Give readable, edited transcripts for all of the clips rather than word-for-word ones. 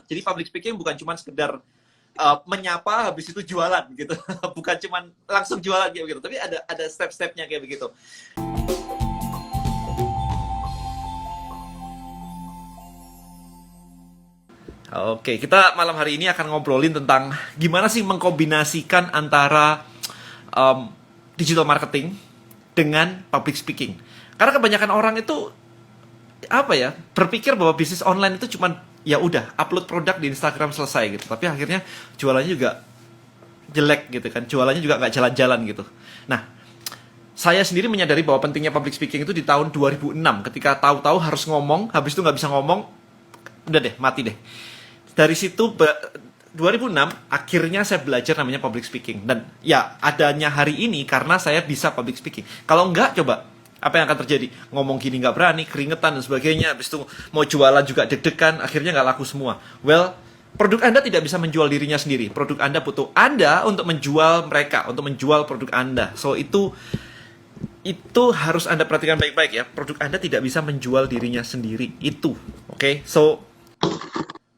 Jadi public speaking bukan cuma sekedar menyapa habis itu jualan gitu. Bukan cuma langsung jualan kayak begitu, tapi ada step-stepnya kayak begitu. Oke, kita malam hari ini akan ngobrolin tentang gimana sih mengkombinasikan antara um, digital marketing dengan public speaking. Karena kebanyakan orang itu apa ya, berpikir bahwa bisnis online itu cuman ya udah upload produk di Instagram selesai gitu. Tapi akhirnya jualannya juga jelek gitu kan. Jualannya juga nggak jalan-jalan gitu. Nah, saya sendiri menyadari bahwa pentingnya public speaking itu di tahun 2006 ketika tahu-tahu harus ngomong, habis itu nggak bisa ngomong, udah deh, mati deh. Dari situ 2006 akhirnya saya belajar namanya public speaking, dan ya adanya hari ini karena saya bisa public speaking. Kalau enggak, coba apa yang akan terjadi? Ngomong gini nggak berani, keringetan dan sebagainya. Habis itu mau jualan juga deg-degan, akhirnya nggak laku semua. Well, produk Anda tidak bisa menjual dirinya sendiri. Produk Anda butuh Anda untuk menjual mereka, untuk menjual produk Anda. So itu harus Anda perhatikan baik-baik ya. Produk Anda tidak bisa menjual dirinya sendiri. Itu, oke? Okay? So,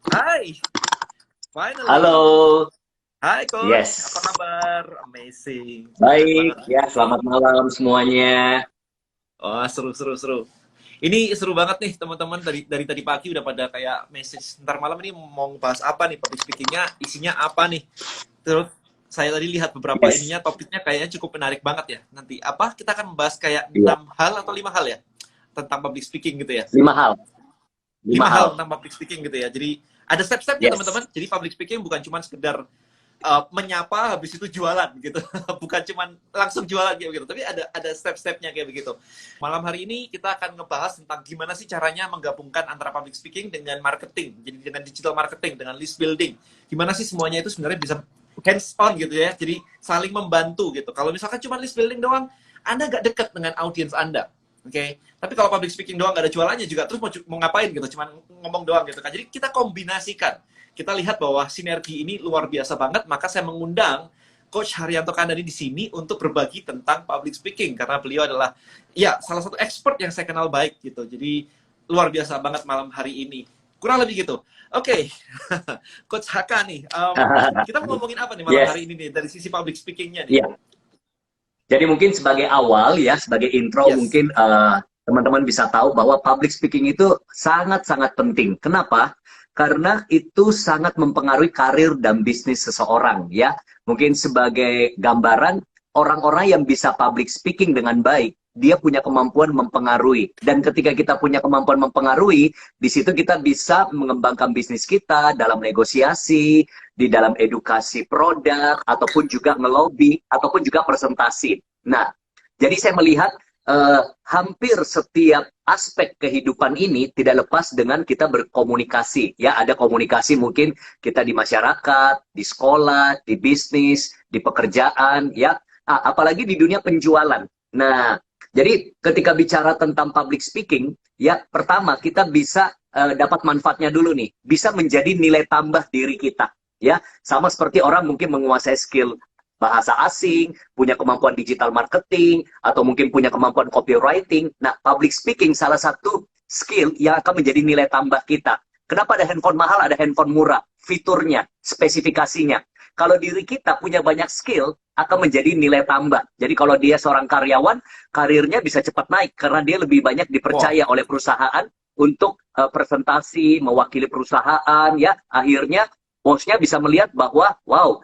hai, Halo, finally. Hai coach, yes. apa kabar? Amazing, sehat Baik, banget. ya selamat malam semuanya. Oh, seru, seru, seru. Ini seru banget nih teman-teman, dari tadi pagi udah pada kayak message. Ntar malam ini mau bahas apa nih, public speakingnya, isinya apa nih? Terus saya tadi lihat beberapa Yes, ininya, topiknya kayaknya cukup menarik banget ya. Nanti apa? Kita akan membahas kayak iya. 6 hal atau 5 hal ya tentang public speaking gitu ya. 5 hal, lima 5 hal hal. tentang public speaking gitu ya. Jadi ada step-stepnya Yes, teman-teman. Jadi public speaking bukan cuma sekedar menyapa habis itu jualan gitu. Bukan cuma langsung jualan kayak begitu, tapi ada step-stepnya kayak begitu. Malam hari ini kita akan ngebahas tentang gimana sih caranya menggabungkan antara public speaking dengan marketing. Jadi dengan digital marketing, dengan list building. Gimana sih semuanya itu sebenarnya bisa hands on gitu ya. Jadi saling membantu gitu. Kalau misalkan cuma list building doang, Anda nggak dekat dengan audiens Anda. Oke, okay? Tapi kalau public speaking doang gak ada jualannya juga, terus mau ngapain gitu, cuman ngomong doang gitu kan. Jadi kita kombinasikan, kita lihat bahwa sinergi ini luar biasa banget, maka saya mengundang Coach Haryanto Kandani di sini untuk berbagi tentang public speaking, karena beliau adalah ya salah satu expert yang saya kenal baik gitu. Jadi luar biasa banget malam hari ini, kurang lebih gitu. Oke, okay. Coach Haka nih, kita mau ngomongin apa nih malam yes, hari ini nih dari sisi public speakingnya nih? iya. Jadi mungkin sebagai awal ya, sebagai intro Yes. mungkin teman-teman bisa tahu bahwa public speaking itu sangat-sangat penting. Kenapa? Karena itu sangat mempengaruhi karir dan bisnis seseorang ya. Mungkin sebagai gambaran, orang-orang yang bisa public speaking dengan baik, dia punya kemampuan mempengaruhi. Dan ketika kita punya kemampuan mempengaruhi, di situ kita bisa mengembangkan bisnis kita dalam negosiasi, di dalam edukasi produk, ataupun juga ngelobi, ataupun juga presentasi. Nah, jadi saya melihat hampir setiap aspek kehidupan ini tidak lepas dengan kita berkomunikasi. Ya, ada komunikasi mungkin kita di masyarakat, di sekolah, di bisnis, di pekerjaan, ya, apalagi di dunia penjualan. Nah, jadi ketika bicara tentang public speaking, ya, pertama kita bisa dapat manfaatnya dulu nih, bisa menjadi nilai tambah diri kita. Ya, sama seperti orang mungkin menguasai skill bahasa asing, punya kemampuan digital marketing, atau mungkin punya kemampuan copywriting. Nah, public speaking salah satu skill yang akan menjadi nilai tambah kita. Kenapa ada handphone mahal, ada handphone murah? Fiturnya, spesifikasinya. Kalau diri kita punya banyak skill, akan menjadi nilai tambah. Jadi kalau dia seorang karyawan, karirnya bisa cepat naik, karena dia lebih banyak Wow. dipercaya oleh perusahaan untuk presentasi, mewakili perusahaan, ya. Akhirnya bosnya bisa melihat bahwa, wow,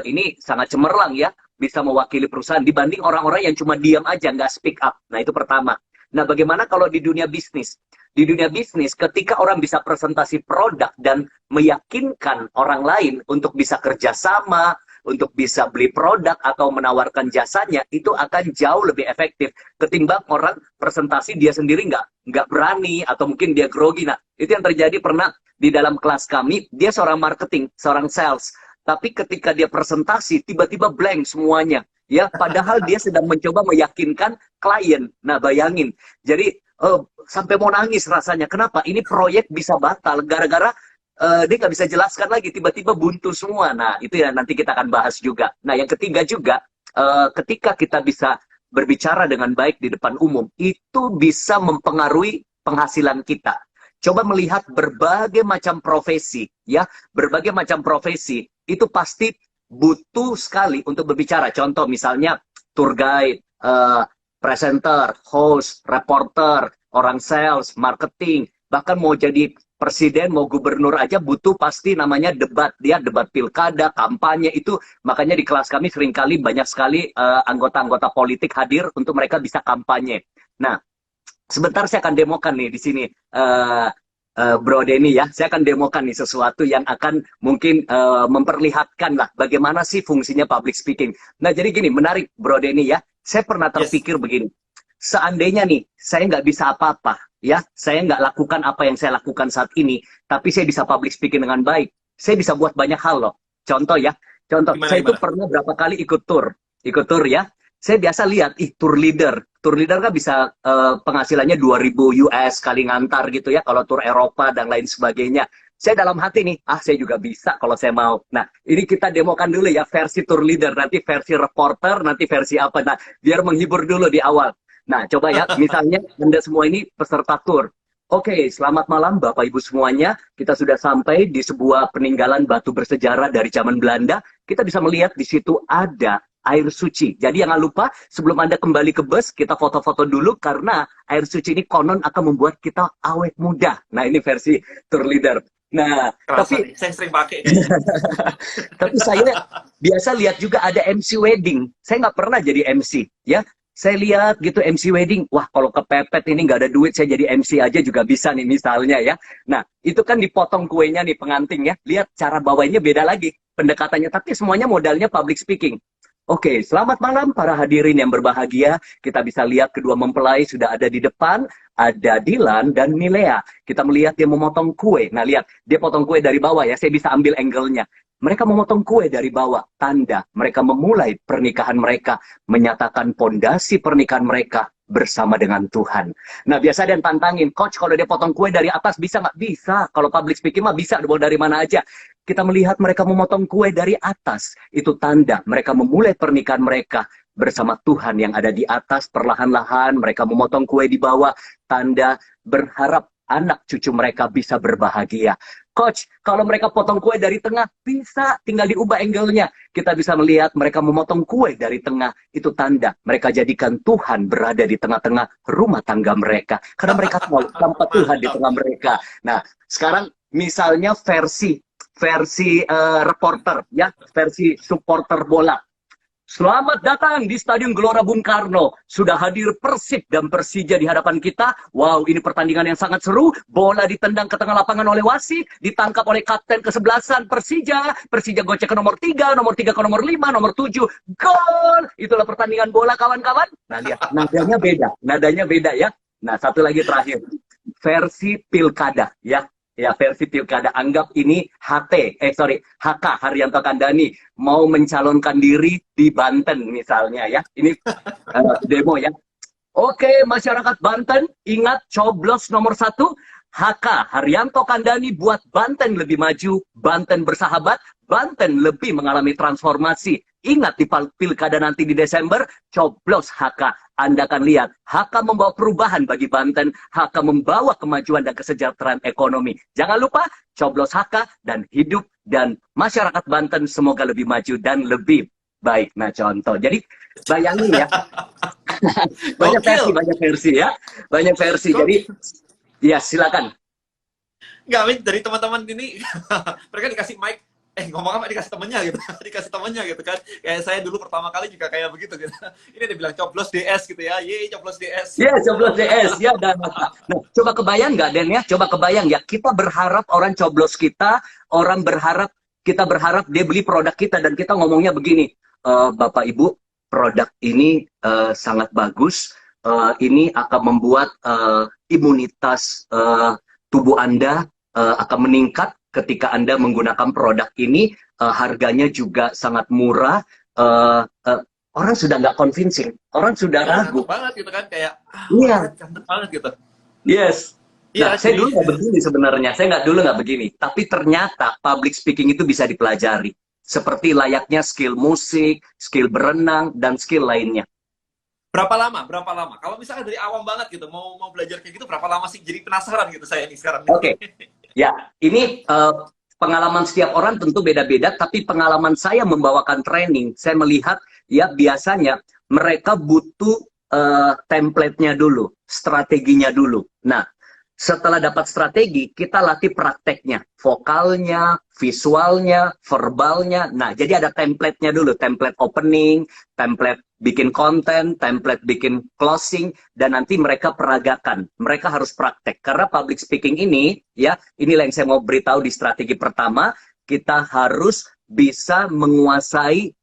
ini sangat cemerlang ya, bisa mewakili perusahaan dibanding orang-orang yang cuma diam aja, nggak speak up. Nah, itu pertama. Nah, bagaimana kalau di dunia bisnis? Di dunia bisnis, ketika orang bisa presentasi produk dan meyakinkan orang lain untuk bisa kerjasama, untuk bisa beli produk atau menawarkan jasanya, itu akan jauh lebih efektif ketimbang orang presentasi dia sendiri nggak berani atau mungkin dia grogi. Nah, itu yang terjadi pernah di dalam kelas kami. Dia seorang marketing, seorang sales, tapi ketika dia presentasi tiba-tiba blank semuanya, ya, padahal dia sedang mencoba meyakinkan klien. Nah, bayangin, jadi sampai mau nangis rasanya. Kenapa? Ini proyek bisa batal gara-gara dia nggak bisa jelaskan lagi, tiba-tiba buntu semua. Nah, itu ya nanti kita akan bahas juga. Nah, yang ketiga juga, ketika kita bisa berbicara dengan baik di depan umum, itu bisa mempengaruhi penghasilan kita. coba melihat berbagai macam profesi, ya, berbagai macam profesi itu pasti butuh sekali untuk berbicara. Contoh misalnya tour guide, presenter, host, reporter, orang sales, marketing, bahkan mau jadi presiden, mau gubernur aja butuh pasti namanya debat. Dia debat pilkada, kampanye itu. Makanya di kelas kami seringkali banyak sekali anggota-anggota politik hadir untuk mereka bisa kampanye. Nah, sebentar saya akan demokan nih di sini. Bro Denny ya, saya akan demokan nih sesuatu yang akan mungkin memperlihatkan lah bagaimana sih fungsinya public speaking. Nah jadi gini, menarik Bro Denny ya, saya pernah terpikir begini, seandainya nih saya nggak bisa apa-apa, ya, saya nggak lakukan apa yang saya lakukan saat ini, tapi saya bisa public speaking dengan baik, saya bisa buat banyak hal loh. Contoh ya, contoh, saya itu pernah berapa kali ikut tour ya. Saya biasa lihat, tour leader kan bisa penghasilannya 2.000 US kali ngantar gitu ya, kalau tour Eropa dan lain sebagainya. Saya dalam hati nih, saya juga bisa kalau saya mau. Nah, ini kita demokan dulu ya, versi tour leader, nanti versi reporter, nanti versi apa. Nah, biar menghibur dulu di awal. Nah, coba ya, misalnya Anda semua ini peserta tour. Oke, selamat malam Bapak Ibu semuanya. Kita sudah sampai di sebuah peninggalan batu bersejarah dari zaman Belanda. Kita bisa melihat di situ ada air suci. Jadi jangan lupa sebelum Anda kembali ke bus, kita foto-foto dulu karena air suci ini konon akan membuat kita awet muda. Nah, ini versi tour leader. Nah, tapi saya sering pakai. tapi saya biasa lihat juga ada MC wedding. Saya nggak pernah jadi MC, ya. Saya lihat gitu MC wedding, wah kalau kepepet ini nggak ada duit, saya jadi MC aja juga bisa nih misalnya ya. Nah, itu kan dipotong kuenya nih pengantin ya. Lihat cara bawainya beda lagi pendekatannya, tapi semuanya modalnya public speaking. Oke, selamat malam para hadirin yang berbahagia. Kita bisa lihat kedua mempelai sudah ada di depan, ada Dilan dan Milea. Kita melihat dia memotong kue. Nah, lihat, dia potong kue dari bawah ya, saya bisa ambil angle-nya. Mereka memotong kue dari bawah, tanda mereka memulai pernikahan mereka, menyatakan pondasi pernikahan mereka bersama dengan Tuhan. Nah, biasa dia tantangin, coach kalau dia potong kue dari atas bisa nggak? Bisa. Kalau public speaking mah bisa, mau dari mana aja. Kita melihat mereka memotong kue dari atas. Itu tanda mereka memulai pernikahan mereka bersama Tuhan yang ada di atas. Perlahan-lahan mereka memotong kue di bawah. Tanda berharap anak cucu mereka bisa berbahagia. Coach, kalau mereka potong kue dari tengah, bisa. Tinggal diubah angle-nya. Kita bisa melihat mereka memotong kue dari tengah. Itu tanda mereka jadikan Tuhan berada di tengah-tengah rumah tangga mereka. Karena mereka tahu tanpa Tuhan di tengah mereka. Nah, sekarang misalnya versi reporter, ya, versi supporter bola. Selamat datang di Stadion Gelora Bung Karno. Sudah hadir Persib dan Persija di hadapan kita. Wow, ini pertandingan yang sangat seru. Bola ditendang ke tengah lapangan oleh wasit. Ditangkap oleh kapten kesebelasan Persija. Persija gocek ke nomor 3, nomor 3 ke nomor 5, nomor 7. Gol! Itulah pertandingan bola, kawan-kawan. Nah, lihat. Nadanya beda. Nadanya beda, ya. Nah, satu lagi terakhir. Versi pilkada, ya. Ya, versi pilkada. Anggap ini HK, Haryanto Kandani, mau mencalonkan diri di Banten misalnya ya. Ini demo ya. Oke, masyarakat Banten, ingat coblos nomor 1, HK, Haryanto Kandani buat Banten lebih maju, Banten bersahabat, Banten lebih mengalami transformasi. Ingat di pilkada nanti di Desember, coblos HK. Anda akan lihat, HK membawa perubahan bagi Banten, HK membawa kemajuan dan kesejahteraan ekonomi. Jangan lupa, coblos HK dan hidup dan masyarakat Banten semoga lebih maju dan lebih baik. Nah, contoh. Jadi, bayangin ya. banyak versi ya. Banyak versi. Jadi, ya silakan. Nggak, dari teman-teman ini, mereka dikasih mic, ngomong apa dikasih temennya gitu, dikasih temennya gitu kan. Kayak saya dulu pertama kali juga kayak begitu gitu. Ini dia bilang coblos DS gitu ya, yeay coblos DS. Ya, coblos DS ya. Dan nah, coba kebayang nggak Den ya? Coba kebayang ya. Kita berharap orang coblos kita, kita berharap dia beli produk kita dan kita ngomongnya begini, Bapak Ibu, produk ini sangat bagus. Ini akan membuat imunitas tubuh Anda akan meningkat ketika Anda menggunakan produk ini. Harganya juga sangat murah. Orang sudah nggak convincing, orang sudah ragu banget gitu kan, kayak iya, cantik banget gitu. yes. Nah, Iya, saya dulu nggak begini sebenarnya. Saya nggak begini. Tapi ternyata public speaking itu bisa dipelajari. Seperti layaknya skill musik, skill berenang, dan skill lainnya. Berapa lama? Berapa lama? Kalau misalkan dari awam banget gitu, mau belajar kayak gitu, berapa lama sih? Jadi penasaran gitu saya nih sekarang nih. Oke, ya, ini pengalaman setiap orang tentu beda-beda, tapi pengalaman saya membawakan training, saya melihat ya biasanya mereka butuh template-nya dulu, strateginya dulu. Nah, setelah dapat strategi, kita latih prakteknya, vokalnya, visualnya, verbalnya. Nah, jadi ada template-nya dulu, template opening, template bikin konten, template bikin closing, dan nanti mereka peragakan. Mereka harus praktek. Karena public speaking ini, ya, inilah yang saya mau beritahu di strategi pertama, kita harus bisa menguasai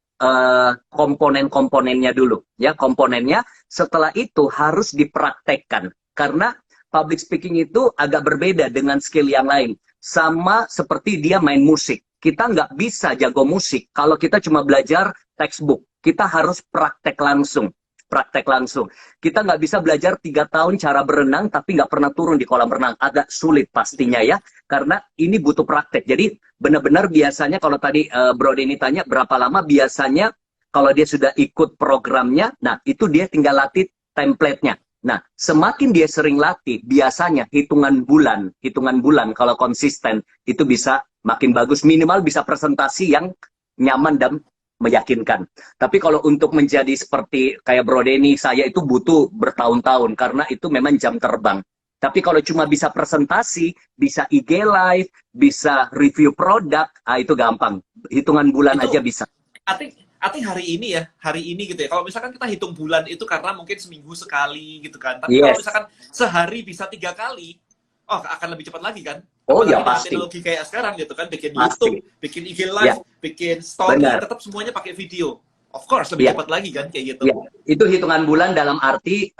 komponen-komponennya dulu. Ya, komponennya setelah itu harus dipraktekkan. Karena public speaking itu agak berbeda dengan skill yang lain. Sama seperti dia main musik. Kita nggak bisa jago musik kalau kita cuma belajar textbook. Kita harus praktek langsung. Praktek langsung. Kita nggak bisa belajar 3 tahun cara berenang tapi nggak pernah turun di kolam renang. Agak sulit pastinya ya. Karena ini butuh praktek. Jadi benar-benar biasanya kalau tadi Bro Denny tanya berapa lama, biasanya kalau dia sudah ikut programnya, nah itu dia tinggal latih template-nya. Nah, semakin dia sering latih, biasanya hitungan bulan kalau konsisten, itu bisa makin bagus. Minimal bisa presentasi yang nyaman dan meyakinkan. Tapi kalau untuk menjadi seperti kayak Bro Denny, saya itu butuh bertahun-tahun, karena itu memang jam terbang. Tapi kalau cuma bisa presentasi, bisa IG live, bisa review produk, itu gampang. Hitungan bulan Itu aja bisa. I think hari ini gitu ya. Kalau misalkan kita hitung bulan itu karena mungkin seminggu sekali gitu kan. Tapi kalau Yes. misalkan sehari bisa 3 kali, oh akan lebih cepat lagi kan? Oh ya Apalagi dengan pasti. teknologi kayak sekarang gitu kan, bikin YouTube, Pasti. bikin IG Ya, Live, bikin story, benar. tetap semuanya pakai video. Of course, lebih Ya. cepat lagi kan kayak gitu. Ya, itu hitungan bulan dalam arti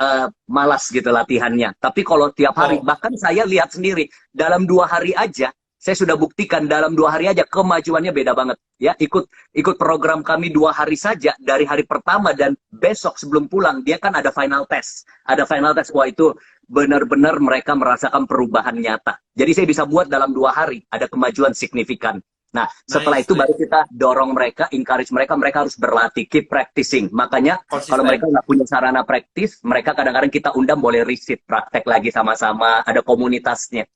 malas gitu latihannya. Tapi kalau tiap hari, Oh, bahkan saya lihat sendiri, dalam 2 hari aja, saya sudah buktikan dalam 2 hari aja kemajuannya beda banget. Ya, ikut program kami 2 hari saja, dari hari pertama dan besok sebelum pulang, dia kan ada final test. Ada final test, wah itu benar-benar mereka merasakan perubahan nyata. Jadi saya bisa buat dalam 2 hari, ada kemajuan signifikan. Nah, setelah nice, itu baru nice. kita dorong mereka, encourage mereka, mereka harus berlatih, keep practicing. Makanya kalau Konsisten. mereka nggak punya sarana praktis, mereka kadang-kadang kita undang boleh riset, praktek lagi sama-sama, ada komunitasnya.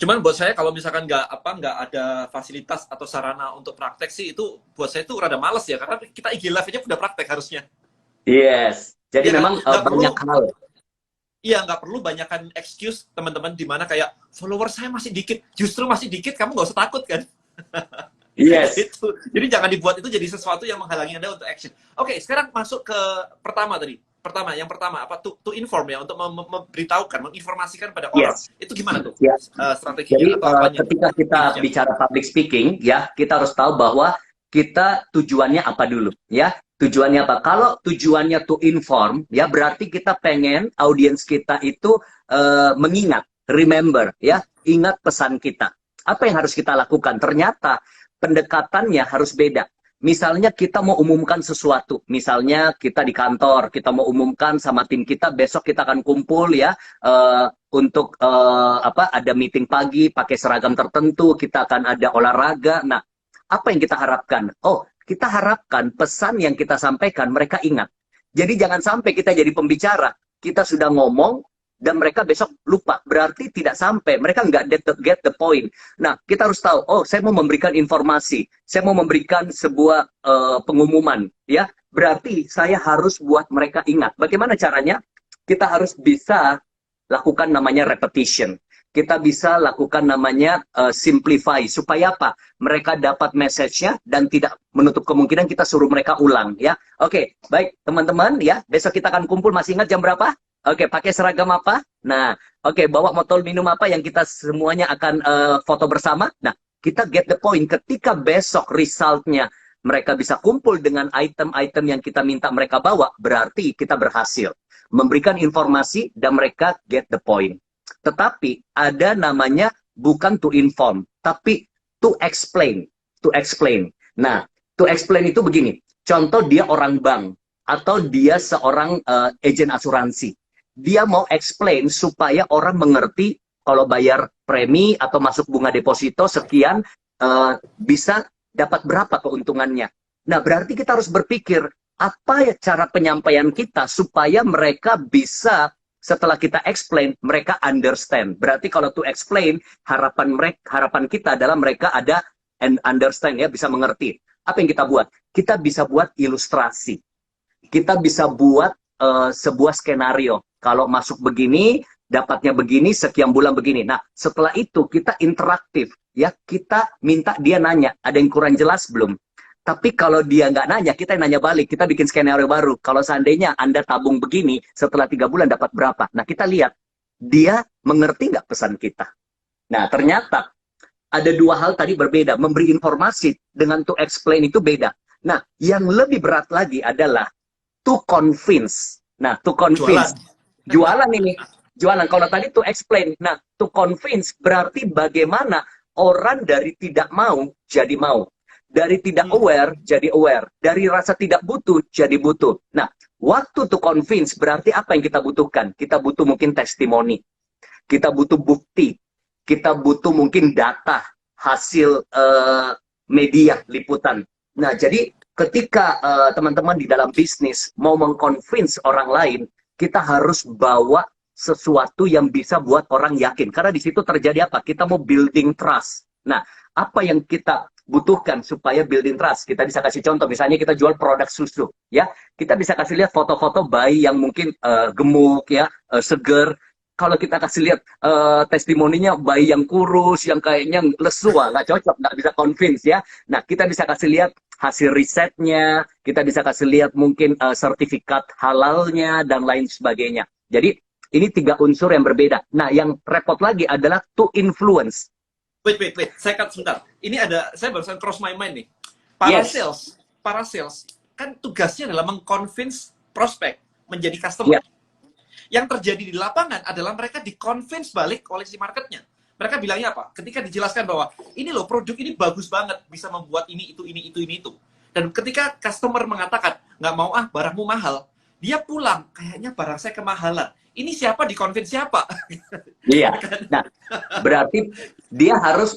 Cuman buat saya kalau misalkan nggak ada fasilitas atau sarana untuk praktek sih, itu buat saya itu rada males ya, karena kita IG Live aja udah praktek harusnya. Yes, jadi Iya kan? memang Nggak perlu banyak hal. Iya, nggak perlu banyakkan excuse teman-teman di mana kayak follower saya masih dikit, justru masih dikit kamu nggak usah takut kan? Yes, Itu. Jadi jangan dibuat itu jadi sesuatu yang menghalangi Anda untuk action. Oke, sekarang masuk ke pertama tadi. Yang pertama apa to inform ya, untuk memberitahukan, menginformasikan pada orang. yes, Itu gimana tuh ya. strateginya Jadi atau apanya tuh? ketika kita Tipsnya. bicara public speaking, ya kita harus tahu bahwa kita tujuannya apa dulu, ya. Tujuannya apa? Kalau tujuannya to inform, ya berarti kita pengen audiens kita itu mengingat, remember, ya, ingat pesan kita. Apa yang harus kita lakukan? Ternyata pendekatannya harus beda. Misalnya kita mau umumkan sesuatu, misalnya kita di kantor, kita mau umumkan sama tim kita, besok kita akan kumpul ya, untuk apa, ada meeting pagi pakai seragam tertentu, kita akan ada olahraga. Nah, apa yang kita harapkan? Oh, kita harapkan pesan yang kita sampaikan mereka ingat. Jadi jangan sampai kita jadi pembicara, kita sudah ngomong dan mereka besok lupa. Berarti tidak sampai, mereka nggak get the point. Nah, kita harus tahu, oh saya mau memberikan informasi, saya mau memberikan sebuah pengumuman, ya. Berarti saya harus buat mereka ingat. Bagaimana caranya? Kita harus bisa lakukan namanya repetition. Kita bisa lakukan namanya simplify. Supaya apa? Mereka dapat message-nya dan tidak menutup kemungkinan kita suruh mereka ulang. Ya, oke, baik teman-teman ya. Besok kita akan kumpul. Masih ingat jam berapa? Oke, pakai seragam apa? Nah, oke, bawa botol minum apa yang kita semuanya akan foto bersama? Nah, kita get the point. Ketika besok resultnya mereka bisa kumpul dengan item-item yang kita minta mereka bawa, berarti kita berhasil memberikan informasi dan mereka get the point. Tetapi ada namanya bukan to inform, tapi to explain. To explain. Nah, to explain itu begini. Contoh dia orang bank atau dia seorang agen asuransi. Dia mau explain supaya orang mengerti kalau bayar premi atau masuk bunga deposito sekian bisa dapat berapa keuntungannya. Nah, berarti kita harus berpikir apa ya cara penyampaian kita supaya mereka bisa setelah kita explain, mereka understand. Berarti kalau to explain, harapan kita adalah mereka ada and understand ya, bisa mengerti. Apa yang kita buat? Kita bisa buat ilustrasi. Kita bisa buat sebuah skenario. Kalau masuk begini, dapatnya begini, sekian bulan begini. Nah, setelah itu kita interaktif. Ya, kita minta dia nanya, ada yang kurang jelas belum? Tapi kalau dia nggak nanya, kita yang nanya balik. Kita bikin skenario baru. Kalau seandainya Anda tabung begini, setelah 3 bulan dapat berapa? Nah, kita lihat, dia mengerti nggak pesan kita? Nah, ternyata ada 2 hal tadi berbeda. Memberi informasi dengan to explain itu beda. Nah, yang lebih berat lagi adalah to convince. Nah, to convince. Jualan ini. Jualan. Kalau tadi to explain. Nah, to convince berarti bagaimana orang dari tidak mau jadi mau. Dari tidak aware jadi aware. Dari rasa tidak butuh jadi butuh. Nah, waktu to convince berarti apa yang kita butuhkan? Kita butuh mungkin testimoni. Kita butuh bukti. Kita butuh mungkin data hasil media liputan. Nah, jadi ketika teman-teman di dalam bisnis mau mengconvince orang lain, kita harus bawa sesuatu yang bisa buat orang yakin. Karena di situ terjadi apa? Kita mau building trust. Nah, apa yang kita butuhkan supaya building trust? Kita bisa kasih contoh, misalnya kita jual produk susu, ya. Kita bisa kasih lihat foto-foto bayi yang mungkin gemuk, ya, seger. Kalau kita kasih lihat testimoninya bayi yang kurus, yang kayaknya lesu, nggak cocok, nggak bisa convince, ya. Nah, kita bisa kasih lihat hasil risetnya, kita bisa kasih lihat mungkin sertifikat halalnya, dan lain sebagainya. Jadi, ini 3 unsur yang berbeda. Nah, yang repot lagi adalah to influence. Wait. Saya cut sebentar. Ini saya barusan cross my mind nih. Para sales, kan tugasnya adalah mengconvince prospek menjadi customer. Yeah. Yang terjadi di lapangan adalah mereka di-convince balik oleh si marketnya. Mereka bilangnya apa? Ketika dijelaskan bahwa, ini loh, produk ini bagus banget, bisa membuat ini, itu. Dan ketika customer mengatakan, nggak mau barangmu mahal, dia pulang, kayaknya barang saya kemahalan. Ini siapa di-convince siapa? Iya. Nah, berarti dia harus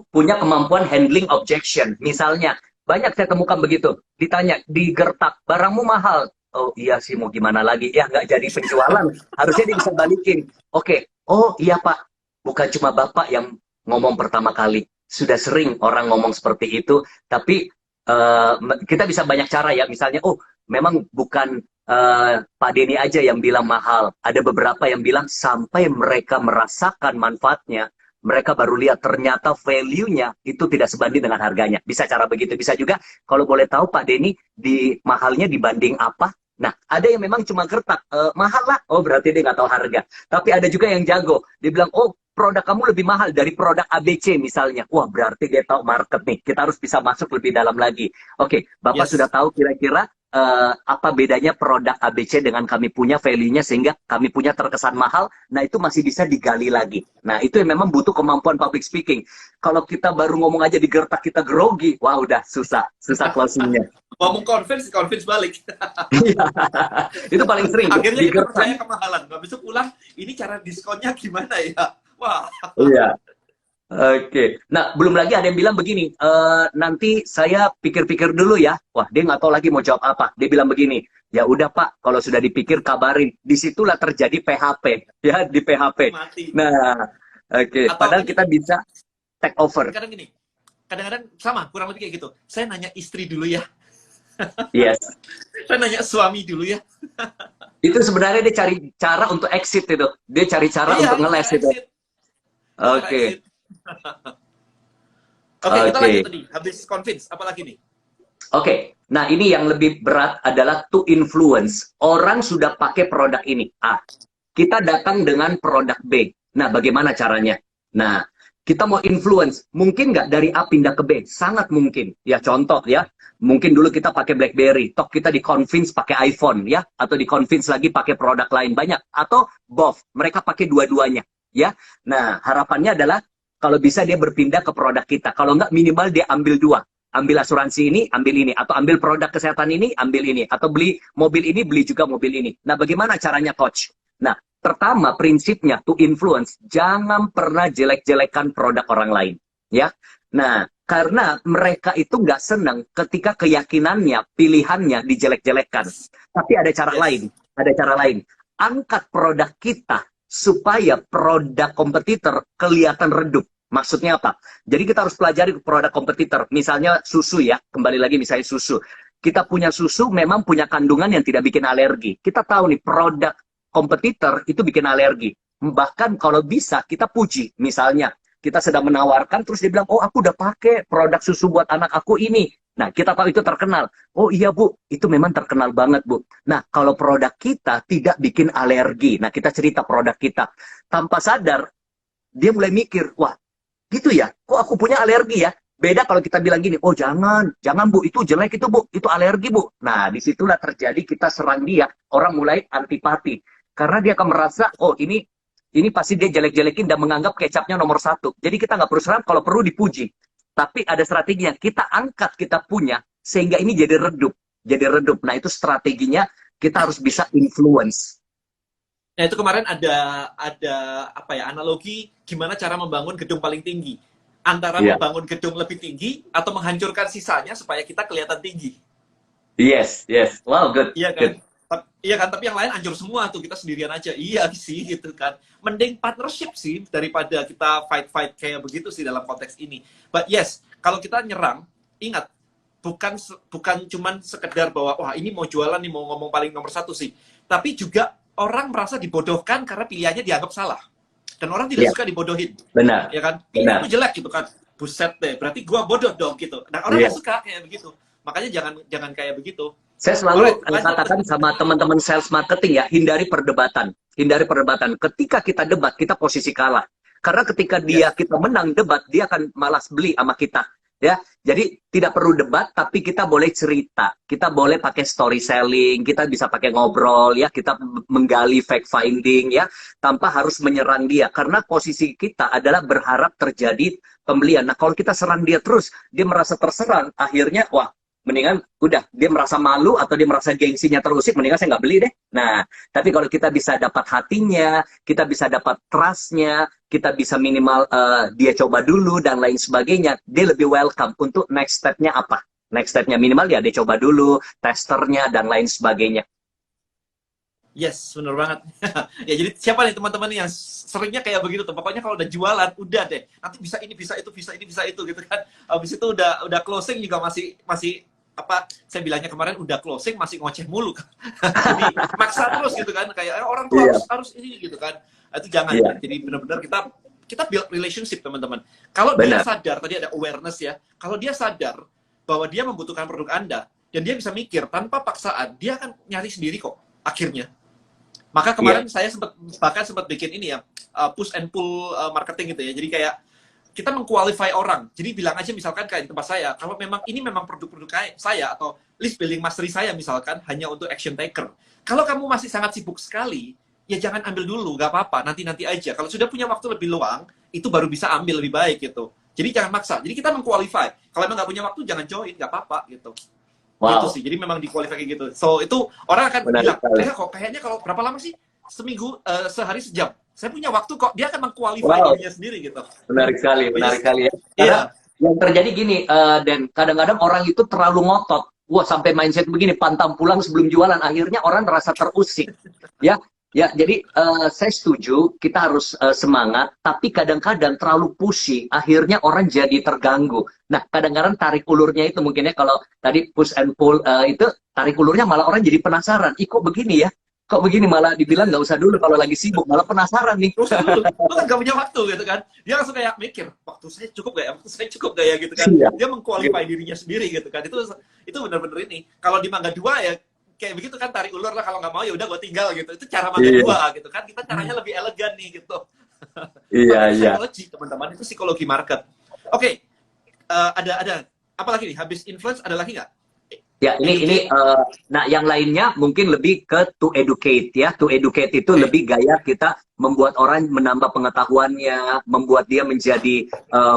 punya kemampuan handling objection. Misalnya, banyak saya temukan begitu. Ditanya, digertak, barangmu mahal. Oh iya sih, mau gimana lagi? Ya, nggak jadi penjualan. Harusnya dia bisa balikin. Oke. Oh iya Pak, bukan cuma Bapak yang ngomong pertama kali. Sudah sering orang ngomong seperti itu. Tapi kita bisa banyak cara ya. Misalnya, oh memang bukan Pak Denny aja yang bilang mahal. Ada beberapa yang bilang sampai mereka merasakan manfaatnya, mereka baru lihat ternyata value-nya itu tidak sebanding dengan harganya. Bisa cara begitu. Bisa juga, kalau boleh tahu Pak Denny, mahalnya dibanding apa? Nah, ada yang memang cuma gertak, mahal lah. Oh, berarti dia nggak tahu harga. Tapi ada juga yang jago. Dia bilang, oh produk kamu lebih mahal dari produk ABC misalnya. Wah, berarti dia tahu market nih. Kita harus bisa masuk lebih dalam lagi. Oke, Bapak sudah tahu kira-kira apa bedanya produk ABC dengan kami punya value-nya sehingga kami punya terkesan mahal. Nah, itu masih bisa digali lagi. Nah, itu yang memang butuh kemampuan public speaking. Kalau kita baru ngomong aja digertak, kita grogi, wah udah susah closing-nya. Ngomong convince balik. Itu paling sering. Akhirnya kita percaya kemahalan. Habis itu pulang, ini cara diskonnya gimana ya? Wah. Iya. Oke. Nah, belum lagi ada yang bilang begini, nanti saya pikir-pikir dulu ya. Wah, dia nggak tahu lagi mau jawab apa. Dia bilang begini, ya udah Pak, kalau sudah dipikir kabarin. Disitulah terjadi PHP, ya, di PHP. Mati. Nah, oke. Padahal kita bisa take over. Kadang-kadang sama, kurang lebih kayak gitu. Saya nanya istri dulu ya. Yes. Saya nanya suami dulu ya. Itu sebenarnya dia cari cara untuk exit itu. Dia cari cara untuk ngeles itu. Oke. Oke, kita lanjut tadi. Habis convince, apa lagi nih? Oke, nah ini yang lebih berat adalah to influence. Orang sudah pakai produk ini, A. Kita datang dengan produk B. Nah, bagaimana caranya? Nah, kita mau influence. Mungkin nggak dari A pindah ke B? Sangat mungkin. Ya, contoh ya. Mungkin dulu kita pakai BlackBerry. Toh kita di-convince pakai iPhone, ya. Atau di-convince lagi pakai produk lain. Banyak. Atau both. Mereka pakai dua-duanya. Ya. Nah, harapannya adalah kalau bisa dia berpindah ke produk kita. Kalau nggak, minimal dia ambil 2. Ambil asuransi ini, ambil ini. Atau ambil produk kesehatan ini, ambil ini. Atau beli mobil ini, beli juga mobil ini. Nah, bagaimana caranya, Coach? Nah, pertama, prinsipnya to influence. Jangan pernah jelek-jelekan produk orang lain. Ya, Nah, karena mereka itu nggak senang ketika keyakinannya, pilihannya dijelek-jelekan. Tapi ada cara Yes. lain, ada cara lain. Angkat produk kita supaya produk kompetitor kelihatan redup. Maksudnya apa? Jadi kita harus pelajari produk kompetitor. Misalnya susu ya, kembali lagi misalnya susu. Kita punya susu memang punya kandungan yang tidak bikin alergi. Kita tahu nih produk kompetitor itu bikin alergi. Bahkan kalau bisa kita puji. Misalnya kita sedang menawarkan terus dia bilang, oh aku udah pakai produk susu buat anak aku ini. Nah, kita tahu itu terkenal. Oh iya Bu, itu memang terkenal banget Bu. Nah, kalau produk kita tidak bikin alergi. Nah, kita cerita produk kita. Tanpa sadar, dia mulai mikir, wah gitu ya, kok aku punya alergi ya? Beda kalau kita bilang gini, oh jangan Bu, itu jelek itu Bu, itu alergi Bu. Nah, disitulah terjadi kita serang dia, orang mulai antipati. Karena dia akan merasa, oh ini pasti dia jelek-jelekin dan menganggap kecapnya nomor satu. Jadi kita nggak perlu serang, kalau perlu dipuji. Tapi ada strateginya, kita angkat kita punya, sehingga ini jadi redup. Jadi redup. Nah itu strateginya, kita harus bisa influence. Nah, itu kemarin ada apa ya, analogi gimana cara membangun gedung paling tinggi. Antara Iya. membangun gedung lebih tinggi atau menghancurkan sisanya supaya kita kelihatan tinggi. Yes, yes. Wow, good, Iya kan? good. Iya kan, tapi yang lain hancur semua tuh, kita sendirian aja. Iya sih gitu kan. Mending partnership sih daripada kita fight-fight kayak begitu sih dalam konteks ini. But yes, kalau kita nyerang, ingat bukan cuman sekedar bahwa wah ini mau jualan nih, mau ngomong paling nomor satu sih. Tapi juga orang merasa dibodohkan karena pilihannya dianggap salah. Dan orang tidak Iya, suka dibodohin. benar, Ya kan? benar. Pilihanmu jelek gitu kan. Buset deh, berarti gua bodoh dong gitu. Nah, orang Iya. nggak suka kayak begitu. Makanya jangan jangan kayak begitu. Saya Alright, selalu lanjut. katakan sama teman-teman sales marketing ya, hindari perdebatan. Hindari perdebatan. Ketika kita debat, kita posisi kalah. Karena ketika Yes. kita menang debat, dia akan malas beli sama kita. Ya, jadi tidak perlu debat, tapi kita boleh cerita. Kita boleh pakai story selling, kita bisa pakai ngobrol, ya, kita menggali fact finding, ya, tanpa harus menyerang dia. Karena posisi kita adalah berharap terjadi pembelian. Nah, kalau kita serang dia terus, dia merasa terserang, akhirnya, wah, mendingan udah dia merasa malu atau dia merasa gengsinya terusik, mendingan saya nggak beli deh. Nah, tapi kalau kita bisa dapat hatinya, kita bisa dapat trustnya, kita bisa minimal dia coba dulu dan lain sebagainya, dia lebih welcome untuk next step-nya apa. Next step-nya minimal ya dia coba dulu, testernya dan lain sebagainya. Yes, bener banget. Ya, jadi siapa nih teman-teman yang seringnya kayak begitu tuh. Pokoknya kalau udah jualan, udah deh. Nanti bisa ini, bisa itu, bisa ini, bisa itu gitu kan. Habis itu udah closing juga masih masih apa saya bilangnya kemarin udah closing masih ngoceh mulu kan. Jadi maksa terus gitu kan kayak orang tuh Iya, harus ini gitu kan. Itu jangan ya. iya, Jadi benar-benar kita build relationship teman-teman. Kalau dia benar. sadar tadi ada awareness ya. Kalau dia sadar bahwa dia membutuhkan produk Anda dan dia bisa mikir tanpa paksaan, dia akan nyari sendiri kok akhirnya. Maka Iya, kemarin saya bahkan sempat bikin ini ya, push and pull marketing gitu ya. Jadi kayak kita mengqualify orang. Jadi bilang aja misalkan kayak di tempat saya, kalau memang ini memang produk-produk saya atau list building mastery saya misalkan hanya untuk action taker. Kalau kamu masih sangat sibuk sekali, ya jangan ambil dulu, nggak apa-apa, nanti-nanti aja. Kalau sudah punya waktu lebih luang, itu baru bisa ambil lebih baik gitu. Jadi jangan maksa. Jadi kita mengqualify. Kalau emang nggak punya waktu, jangan join, nggak apa-apa gitu. Gitu wow, sih. Jadi memang di-qualify kayak gitu. So, itu orang akan menarik bilang, sekali. kayaknya kalau berapa lama sih? Seminggu, sehari sejam. Saya punya waktu kok. Dia akan meng-qualify Wow, dirinya sendiri gitu. menarik sekali, Which menarik is, sekali ya. Karena iya. yang terjadi gini, dan kadang-kadang orang itu terlalu ngotot. Wah, sampai mindset begini, pantang pulang sebelum jualan. Akhirnya orang merasa terusik. Ya, ya. Jadi saya setuju, kita harus semangat. Tapi kadang-kadang terlalu pushy, akhirnya orang jadi terganggu. Nah, kadang-kadang tarik ulurnya itu mungkin ya, kalau tadi push and pull itu, tarik ulurnya malah orang jadi penasaran. Ih, kok begini ya? Kok begini malah dibilang nggak usah dulu kalau lagi sibuk, malah penasaran nih. Terus dulu, lu kan gak punya waktu gitu kan. Dia langsung kayak mikir, waktu saya cukup gak ya? Waktu saya cukup gak ya gitu kan. Iya. Dia meng-qualify dirinya sendiri gitu kan. Itu benar-benar ini. Kalau di Mangga 2 ya kayak begitu kan, tarik ulur lah, kalau nggak mau ya udah gue tinggal gitu. Itu cara Mangga Iya, 2 gitu kan. Kita caranya lebih elegan nih gitu. iya, Itu iya. psikologi teman-teman, itu psikologi market. Oke, ada apa lagi nih? Habis influence ada lagi nggak? Ya, ini Educate. nah yang lainnya mungkin lebih ke to educate ya. To educate itu Oke. lebih gaya kita membuat orang menambah pengetahuannya, membuat dia menjadi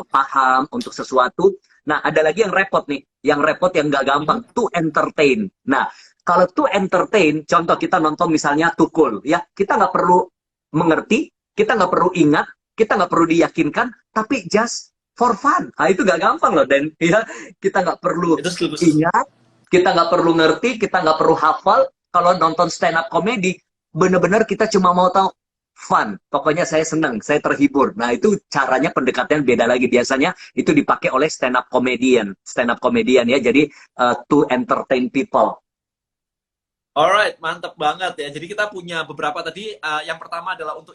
paham untuk sesuatu. Nah, ada lagi yang repot nih, yang repot yang nggak gampang, Mhm. to entertain. Nah, kalau to entertain, contoh kita nonton misalnya Tukul, ya kita nggak perlu mengerti, kita nggak perlu ingat, kita nggak perlu diyakinkan, tapi just for fun. Nah, itu nggak gampang loh, dan ya kita nggak perlu Itu skill khusus. ingat, kita nggak perlu ngerti, kita nggak perlu hafal. Kalau nonton stand up comedy, bener-bener kita cuma mau tahu fun. Pokoknya saya senang, saya terhibur. Nah, itu caranya pendekatan beda lagi. Biasanya itu dipakai oleh stand up comedian ya. Jadi to entertain people. Alright, mantap banget ya. Jadi kita punya beberapa tadi. Yang pertama adalah untuk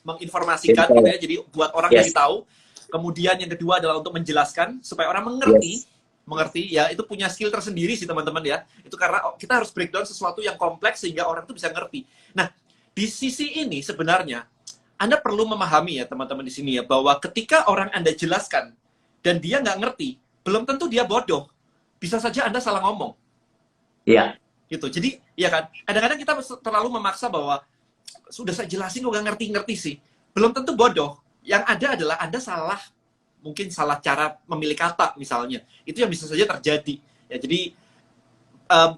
menginformasikan gitu ya. Jadi buat orang jadi Yes. tahu. Kemudian yang kedua adalah untuk menjelaskan supaya orang Yes. mengerti ya. Itu punya skill tersendiri sih teman-teman ya. Itu karena kita harus breakdown sesuatu yang kompleks sehingga orang itu bisa ngerti. Nah, di sisi ini sebenarnya Anda perlu memahami ya teman-teman di sini ya, bahwa ketika orang Anda jelaskan dan dia nggak ngerti, belum tentu dia bodoh. Bisa saja Anda salah ngomong. Iya. Gitu. Jadi, ya kan, kadang-kadang kita terlalu memaksa bahwa sudah saya jelasin kok nggak ngerti-ngerti sih. Belum tentu bodoh. Yang ada adalah Anda salah, mungkin salah cara memilih kata misalnya. Itu yang bisa saja terjadi. Ya, jadi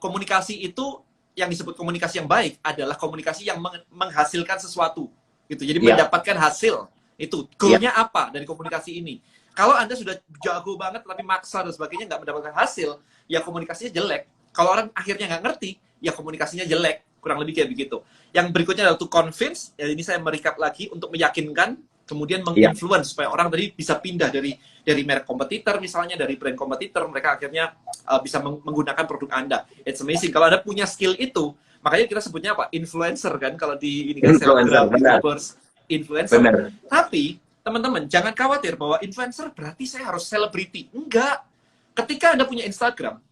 komunikasi itu yang disebut komunikasi yang baik adalah komunikasi yang menghasilkan sesuatu. Gitu. Jadi Iya. mendapatkan hasil. Itu goalnya apa dari komunikasi ini? Kalau Anda sudah jago banget tapi maksa dan sebagainya nggak mendapatkan hasil, ya komunikasinya jelek. Kalau orang akhirnya nggak ngerti, ya komunikasinya jelek. Kurang lebih kayak begitu. Yang berikutnya adalah to convince. Ya, ini saya merecap lagi untuk meyakinkan, kemudian menginfluence supaya orang tadi bisa pindah dari merek kompetitor misalnya, dari brand kompetitor, mereka akhirnya bisa menggunakan produk Anda. It's amazing. Kalau Anda punya skill itu, makanya kita sebutnya apa? Influencer kan, kalau di ini kan selebgram, YouTubers, influencer. Benar. Tapi teman-teman jangan khawatir bahwa influencer berarti saya harus selebriti. Enggak. Ketika Anda punya Instagram,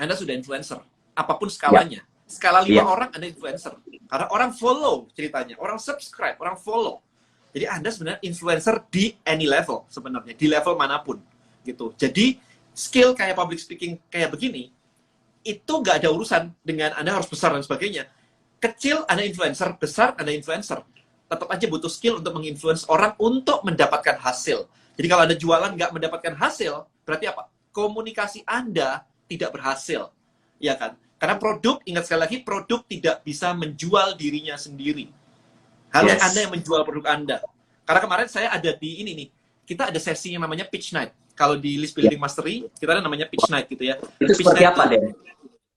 Anda sudah influencer, apapun skalanya. Skala 5 orang Anda influencer. Karena orang follow ceritanya, orang subscribe, orang follow. Jadi Anda sebenarnya influencer di any level sebenarnya, di level manapun gitu. Jadi skill kayak public speaking kayak begini itu nggak ada urusan dengan Anda harus besar dan sebagainya. Kecil Anda influencer, besar Anda influencer. Tetap aja butuh skill untuk menginfluence orang untuk mendapatkan hasil. Jadi kalau Anda jualan nggak mendapatkan hasil, berarti apa? Komunikasi Anda tidak berhasil, ya kan? Karena produk, ingat sekali lagi, produk tidak bisa menjual dirinya sendiri. Harus Anda yang menjual produk Anda. Karena kemarin saya ada di ini nih, kita ada sesi yang namanya pitch night. Kalau di List Building Mastery, kita ada namanya pitch night gitu ya. Itu Pitch seperti night apa, itu, Den?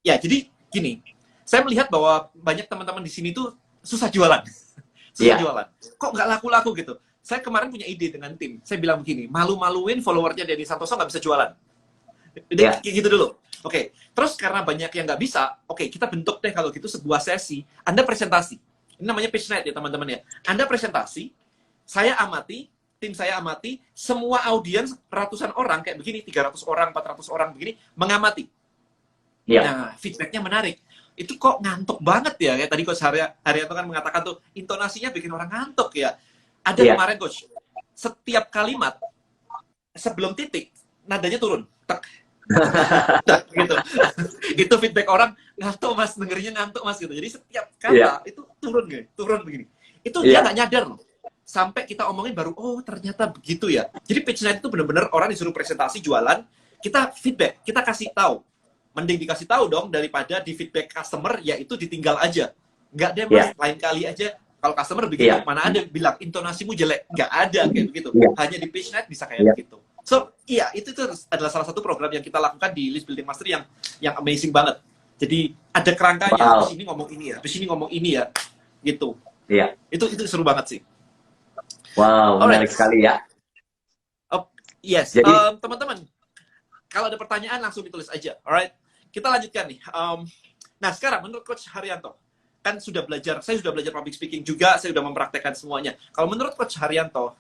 ya jadi gini, saya melihat bahwa banyak teman-teman di sini tuh susah jualan. Susah jualan. Kok nggak laku-laku gitu? Saya kemarin punya ide dengan tim. Saya bilang begini, malu-maluin followernya Denny Santoso nggak bisa jualan. Kayak gitu dulu. Oke. Terus karena banyak yang nggak bisa, oke, kita bentuk deh kalau gitu sebuah sesi. Anda presentasi. Ini namanya pitch night ya teman-teman ya. Anda presentasi, saya amati, tim saya amati, semua audiens ratusan orang kayak begini, 300 orang, 400 orang begini, mengamati. Nah, feedbacknya menarik. Itu kok ngantuk banget ya, kayak tadi Coach Haryanto kan mengatakan tuh, intonasinya bikin orang ngantuk ya. Ada kemarin Coach, setiap kalimat, sebelum titik, nadanya turun. Tek. Gitu. Itu feedback orang, ngantuk mas, dengerinnya ngantuk mas gitu. Jadi setiap kata itu turun begini. Itu dia nggak nyadar loh. Sampai kita omongin baru, oh ternyata begitu ya. Jadi pitch night itu benar-benar orang disuruh presentasi jualan, kita feedback, kita kasih tahu. Mending dikasih tahu dong daripada di feedback customer, yaitu ditinggal aja. Nggak deh mas, lain kali aja. Kalau customer begitu, mana ada bilang intonasimu jelek, nggak ada kayak begitu. Hanya di pitch night bisa kayak begitu. So, iya, itu adalah salah satu program yang kita lakukan di List Building Mastery yang amazing banget. Jadi ada kerangkanya, di sini ngomong ini ya, di sini ngomong ini ya, gitu. Iya. Itu seru banget sih. Wow, menarik sekali ya. Yes, teman-teman, kalau ada pertanyaan langsung ditulis aja. Alright, kita lanjutkan nih. Nah, sekarang menurut Coach Haryanto, kan saya sudah belajar public speaking juga, saya sudah mempraktekkan semuanya. Kalau menurut Coach Haryanto,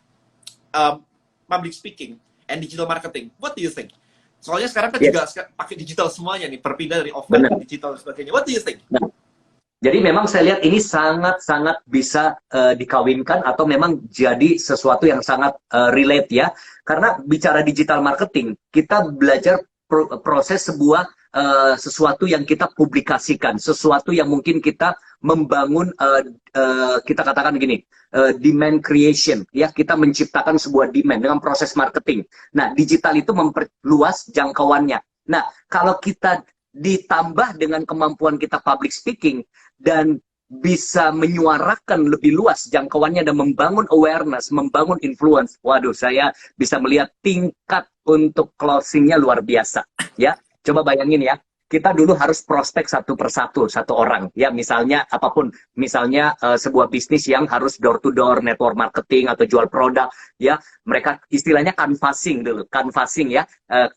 public speaking and digital marketing, what do you think? Soalnya sekarang kan juga pakai digital semuanya nih, berpindah dari offline ke digital dan sebagainya. What do you think? Jadi memang saya lihat ini sangat-sangat bisa dikawinkan atau memang jadi sesuatu yang sangat relate ya. Karena bicara digital marketing, kita belajar proses sebuah sesuatu yang kita publikasikan, sesuatu yang mungkin kita membangun, kita katakan gini, demand creation, ya, kita menciptakan sebuah demand dengan proses marketing. Nah, digital itu memperluas jangkauannya. Nah, kalau kita ditambah dengan kemampuan kita public speaking dan bisa menyuarakan lebih luas jangkauannya dan membangun awareness, membangun influence. Waduh, saya bisa melihat tingkat untuk closingnya luar biasa. Ya, coba bayangin ya, kita dulu harus prospek satu persatu, satu orang. Ya, misalnya apapun, misalnya sebuah bisnis yang harus door to door, network marketing atau jual produk. Ya, mereka istilahnya canvassing dulu, canvassing ya,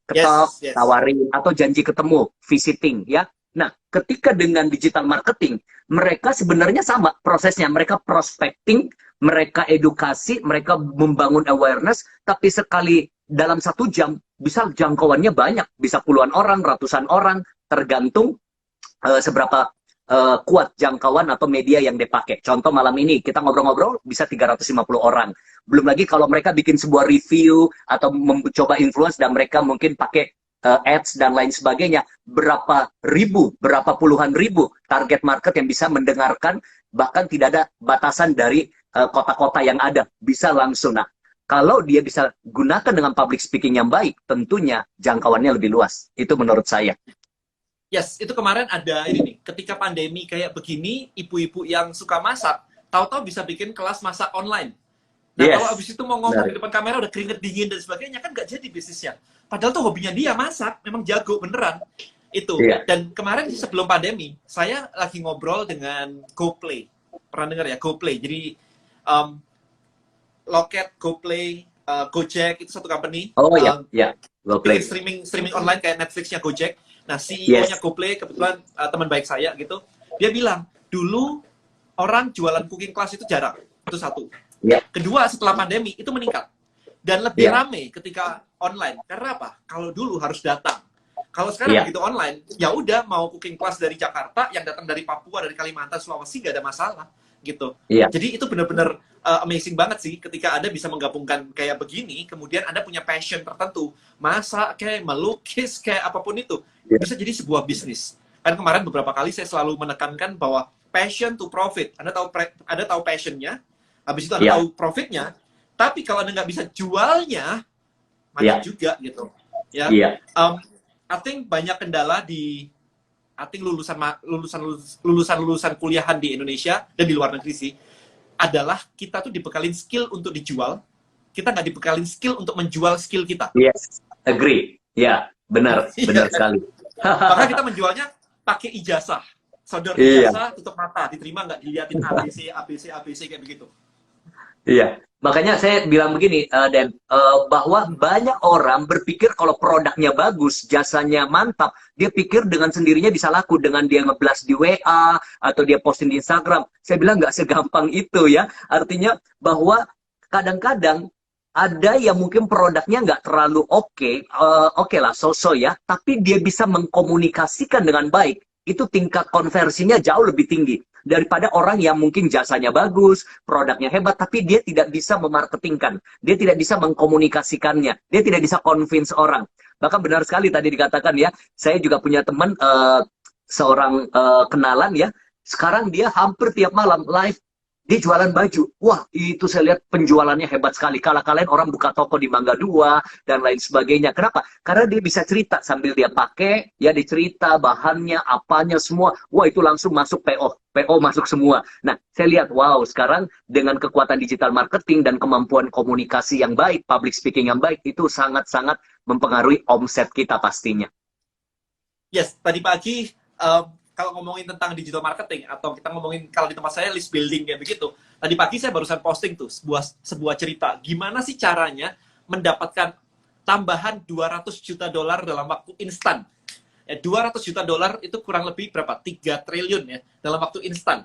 ketok, Yes, yes. tawarin atau janji ketemu, visiting ya. Nah, ketika dengan digital marketing, mereka sebenarnya sama prosesnya. Mereka prospecting, mereka edukasi, mereka membangun awareness, tapi sekali dalam 1 jam, bisa jangkauannya banyak. Bisa puluhan orang, ratusan orang, tergantung seberapa kuat jangkauan atau media yang dipakai. Contoh malam ini, kita ngobrol-ngobrol, bisa 350 orang. Belum lagi kalau mereka bikin sebuah review, atau mencoba influence, dan mereka mungkin pakai ads dan lain sebagainya, berapa ribu, berapa puluhan ribu target market yang bisa mendengarkan, bahkan tidak ada batasan dari kota-kota yang ada, bisa langsung. Nah, kalau dia bisa gunakan dengan public speaking yang baik, tentunya jangkauannya lebih luas. Itu menurut saya. Yes, itu kemarin ada ini nih, ketika pandemi kayak begini, ibu-ibu yang suka masak, tahu-tahu bisa bikin kelas masak online. Nah, kalau Yes, abis itu mau ngomong benar. di depan kamera udah keringet dingin dan sebagainya, kan nggak jadi bisnisnya. Padahal tuh hobinya dia masak, memang jago beneran. Itu. Iya, Dan kemarin sebelum pandemi, saya lagi ngobrol dengan GoPlay. Pernah dengar ya, GoPlay? Jadi, um, Loket, GoPlay, Gojek, itu satu company. oh ya, ya, well Bikin played. streaming online kayak Netflixnya Gojek. Nah, CEO-nya Yes, GoPlay, kebetulan teman baik saya gitu, dia bilang, dulu orang jualan cooking class itu jarang. Itu satu. ya, Kedua, setelah pandemi itu meningkat dan lebih ya, rame ketika online. Karena apa? Kalau dulu harus datang. Kalau sekarang ya, begitu online, ya udah mau cooking class dari Jakarta, yang datang dari Papua, dari Kalimantan, Sulawesi gak ada masalah gitu. ya, Jadi itu benar-benar amazing banget sih ketika Anda bisa menggabungkan kayak begini, kemudian Anda punya passion tertentu, masak kayak melukis kayak apapun itu, ya, bisa jadi sebuah bisnis. Kan kemarin beberapa kali saya selalu menekankan bahwa passion to profit. Anda tahu passionnya, habis itu Anda ya, tahu profitnya, tapi kalau Anda nggak bisa jualnya, ya, mati juga gitu. Ya, iya, um, I think banyak kendala di I think lulusan kuliahan di Indonesia dan di luar negeri sih adalah kita tuh dibekalin skill untuk dijual, kita nggak dibekalin skill untuk menjual skill kita. yes, agree. Ya, benar, benar Iya. sekali. Maka kita menjualnya pakai ijazah, sodor Iya, ijazah, tutup mata, diterima nggak, diliatin ABC, ABC, ABC kayak begitu. iya. Makanya saya bilang begini, Dan, bahwa banyak orang berpikir kalau produknya bagus, jasanya mantap, dia pikir dengan sendirinya bisa laku dengan dia ngeblas di WA atau dia posting di Instagram. Saya bilang nggak segampang itu ya. Artinya bahwa kadang-kadang ada yang mungkin produknya nggak terlalu oke lah, so-so ya, tapi dia bisa mengkomunikasikan dengan baik. Itu tingkat konversinya jauh lebih tinggi daripada orang yang mungkin jasanya bagus, produknya hebat, tapi dia tidak bisa memarketingkan, dia tidak bisa mengkomunikasikannya, dia tidak bisa convince orang. Bahkan benar sekali tadi dikatakan ya, saya juga punya teman, seorang kenalan ya, sekarang dia hampir tiap malam live, dia jualan baju. Wah, itu saya lihat penjualannya hebat sekali. Kalau kalian orang buka toko di Mangga 2 dan lain sebagainya. Kenapa? Karena dia bisa cerita sambil dia pakai, ya dia cerita bahannya, apanya semua. Wah, itu langsung masuk PO. PO masuk semua. Nah, saya lihat, wow, sekarang dengan kekuatan digital marketing dan kemampuan komunikasi yang baik, public speaking yang baik, itu sangat-sangat mempengaruhi omset kita pastinya. Yes, tadi pagi kalau ngomongin tentang digital marketing atau kita ngomongin kalau di tempat saya list building kayak begitu. Tadi pagi saya barusan posting tuh sebuah cerita. Gimana sih caranya mendapatkan tambahan 200 juta dolar dalam waktu instan? 200 juta dolar itu kurang lebih berapa? 3 triliun ya dalam waktu instan.